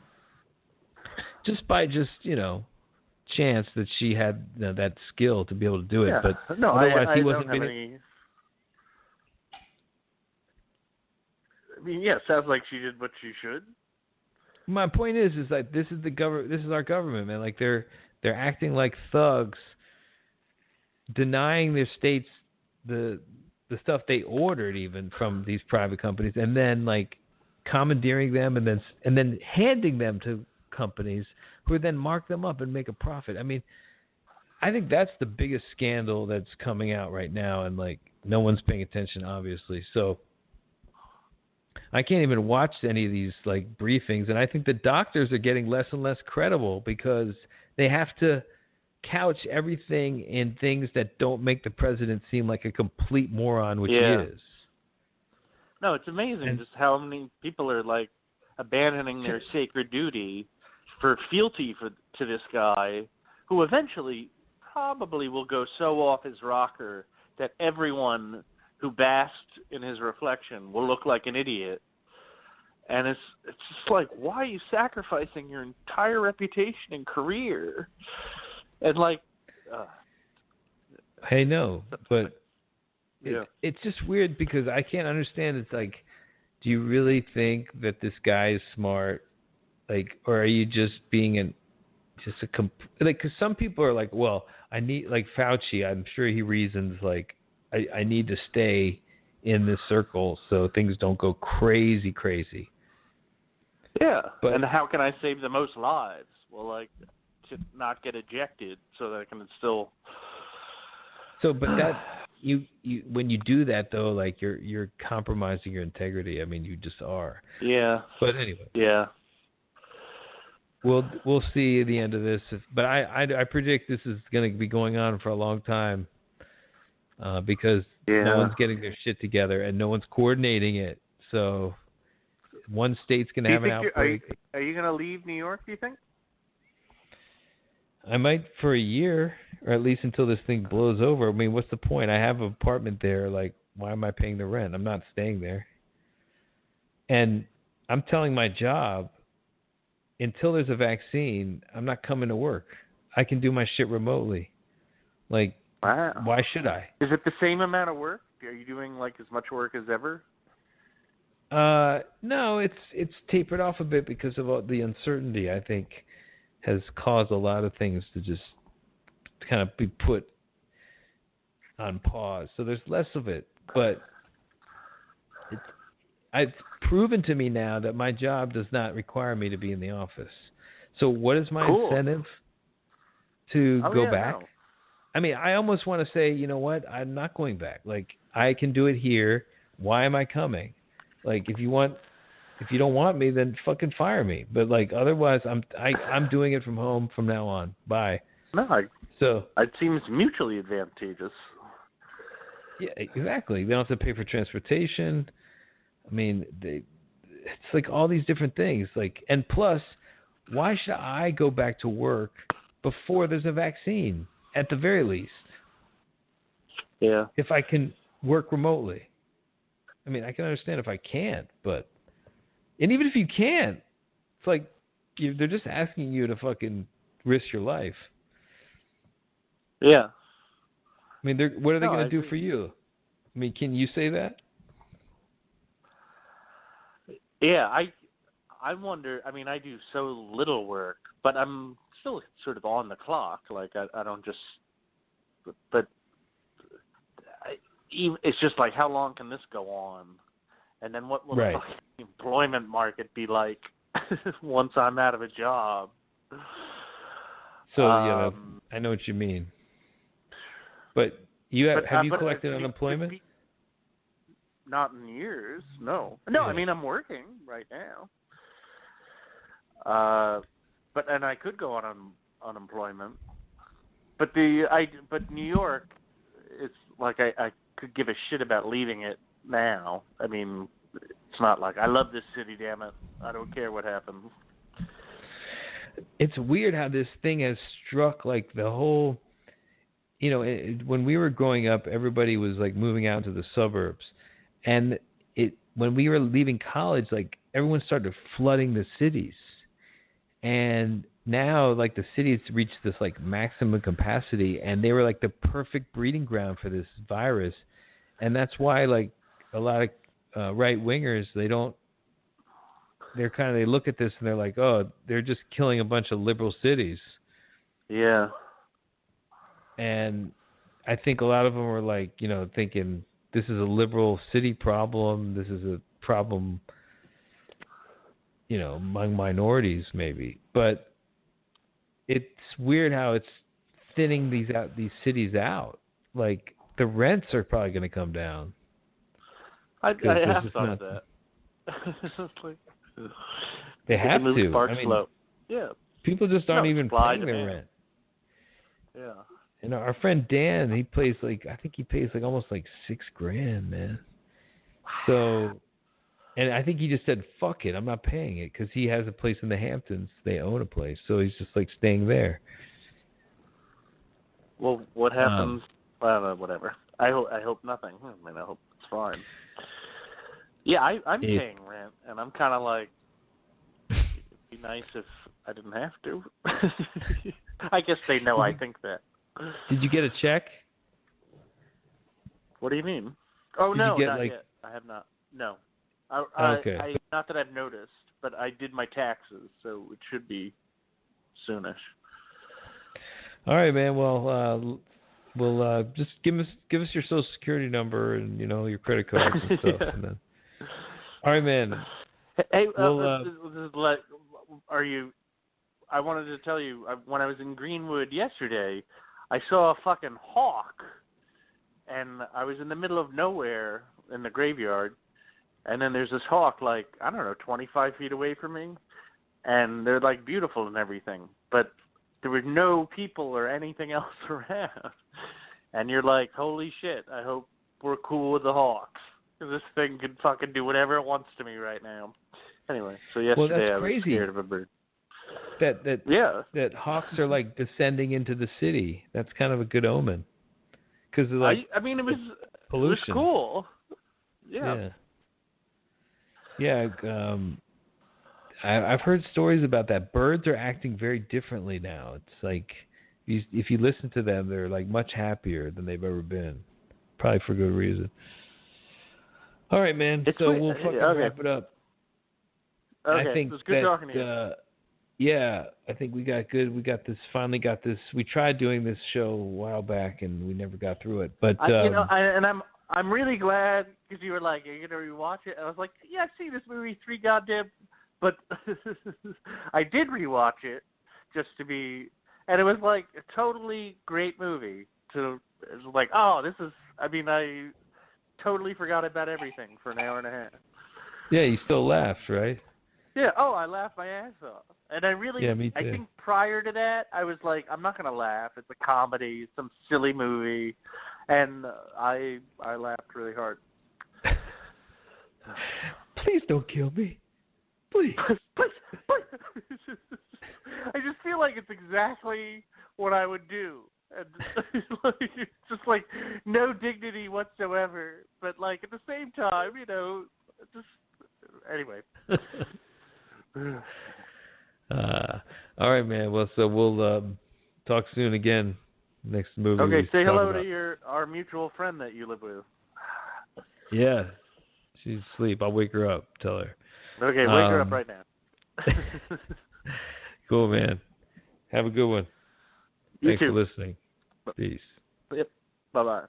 Just by chance that she had that skill to be able to do it. Yeah. But no, otherwise I he wasn't don't have any. I mean, yeah, sounds like she did what she should. My point is that this is this is our government, man. Like they're acting like thugs, denying their states the stuff they ordered even from these private companies, and then like commandeering them and then handing them to companies who then mark them up and make a profit. I mean, I think that's the biggest scandal that's coming out right now, and like no one's paying attention, obviously. So I can't even watch any of these like briefings, and I think the doctors are getting less and less credible because they have to couch everything in things that don't make the president seem like a complete moron, which he is. No, it's amazing just how many people are like abandoning their sacred duty for fealty to this guy, who eventually probably will go so off his rocker that everyone who basked in his reflection will look like an idiot. And it's just like, why are you sacrificing your entire reputation and career? And like, I know, but it's just weird because I can't understand. It's like, do you really think that this guy is smart? Like, or are you just being because some people are like, well, I need, like Fauci, I'm sure he reasons like, I need to stay in this circle so things don't go crazy. Yeah, but, and how can I save the most lives? Well, like, to not get ejected so that I can still. So, but that you when you do that though, like you're compromising your integrity. I mean, you just are. Yeah. But anyway. Yeah. We'll see the end of this, but I predict this is going to be going on for a long time because no one's getting their shit together and no one's coordinating it. So one state's going to have an outbreak. Are you going to leave New York, do you think? I might for a year, or at least until this thing blows over. I mean, what's the point? I have an apartment there. Like, why am I paying the rent? I'm not staying there. And I'm telling my job, until there's a vaccine, I'm not coming to work. I can do my shit remotely. Like, Wow. Why should I? Is it the same amount of work? Are you doing like as much work as ever? No, it's tapered off a bit because of all the uncertainty, I think, has caused a lot of things to just kind of be put on pause. So there's less of it, but it's proven to me now that my job does not require me to be in the office. So what is my incentive to go back? No. I mean, I almost want to say, you know what? I'm not going back. Like, I can do it here. Why am I coming? Like, if you don't want me, then fucking fire me. But like, otherwise, I'm doing it from home from now on. Bye. No, so it seems mutually advantageous. Yeah, exactly. They don't have to pay for transportation. I mean, it's like all these different things. Like, and plus, why should I go back to work before there's a vaccine? At the very least, yeah. If I can work remotely, I mean, I can understand if I can't, and even if you can, it's like they're just asking you to fucking risk your life. Yeah. I mean, what are they going to do for you? I mean, can you say that? Yeah, I wonder. I mean, I do so little work, but I'm still sort of on the clock. Like I don't just. But it's just like, how long can this go on? And then what will the fucking employment market be like once I'm out of a job? So yeah, I know what you mean. But have you collected unemployment? Not in years, no. No, yeah. I mean, I'm working right now. But I could go on unemployment. But New York, it's like I could give a shit about leaving it now. I mean, it's not like I love this city, damn it. I don't care what happens. It's weird how this thing has struck like the whole. You know, when we were growing up, everybody was like moving out to the suburbs, and when we were leaving college, like everyone started flooding the cities, and now like the cities reached this like maximum capacity, and they were like the perfect breeding ground for this virus, and that's why like a lot of right wingers they look at this and they're like, oh, they're just killing a bunch of liberal cities. Yeah. And I think a lot of them were like, you know, thinking this is a liberal city problem. This is a problem, you know, among minorities maybe. But it's weird how it's thinning these cities out. Like the rents are probably going to come down. I have thought of that. They have to. I mean, yeah. People just aren't even paying their rent. Yeah. And our friend Dan, he pays I think he pays almost like $6,000, man. So, and I think he just said, fuck it, I'm not paying it, because he has a place in the Hamptons. They own a place. So he's just like staying there. Well, what happens? I don't know, whatever. I hope nothing. I mean, I hope it's fine. Yeah, I'm paying rent, and I'm kind of like, it'd be nice if I didn't have to. I guess they know I think that. Did you get a check? What do you mean? Oh, no, not yet. I have not. No. Okay. Not that I've noticed, but I did my taxes, so it should be soonish. All right, man. Well, we'll just give us your Social Security number and your credit cards and stuff, yeah. and then. All right, man. Hey, are you? I wanted to tell you when I was in Greenwood yesterday, I saw a fucking hawk, and I was in the middle of nowhere in the graveyard, and then there's this hawk, like, I don't know, 25 feet away from me, and they're, like, beautiful and everything, but there were no people or anything else around, and you're like, holy shit, I hope we're cool with the hawks, because this thing can fucking do whatever it wants to me right now. Anyway, so yesterday I was scared of a bird. That hawks are like descending into the city. That's kind of a good omen. Because like, I mean, it was pollution. It was cool. Yeah. Yeah. I've heard stories about that. Birds are acting very differently now. It's like If you listen to them, they're like much happier than they've ever been. Probably for good reason. All right, man. So we'll fucking wrap it up. Okay, I think it was good talking to you. Yeah, I think we got good. We got this. Finally got this. We tried doing this show a while back, and we never got through it. But I'm really glad because you were like, "Are you gonna rewatch it?" And I was like, "Yeah, I've seen this movie 3 goddamn." But I did rewatch it just to be, and it was like a totally great movie. It was like, oh, this is. I mean, I totally forgot about everything for an hour and a half. Yeah, you still laughed, right? Yeah. Oh, I laughed my ass off, and I really. Yeah, me too. I think prior to that, I was like, I'm not gonna laugh. It's a comedy, some silly movie, and I laughed really hard. Please don't kill me. Please. Please. I just feel like it's exactly what I would do, and it's just like no dignity whatsoever. But like at the same time, just anyway. All right, man. Well, so we'll talk soon again. Next movie. Okay, say hello to our mutual friend that you live with. Yeah, she's asleep. I'll wake her up. Tell her. Okay, wake her up right now. Cool, man. Have a good one. You Thanks too. for listening. Peace. Yep. Bye-bye.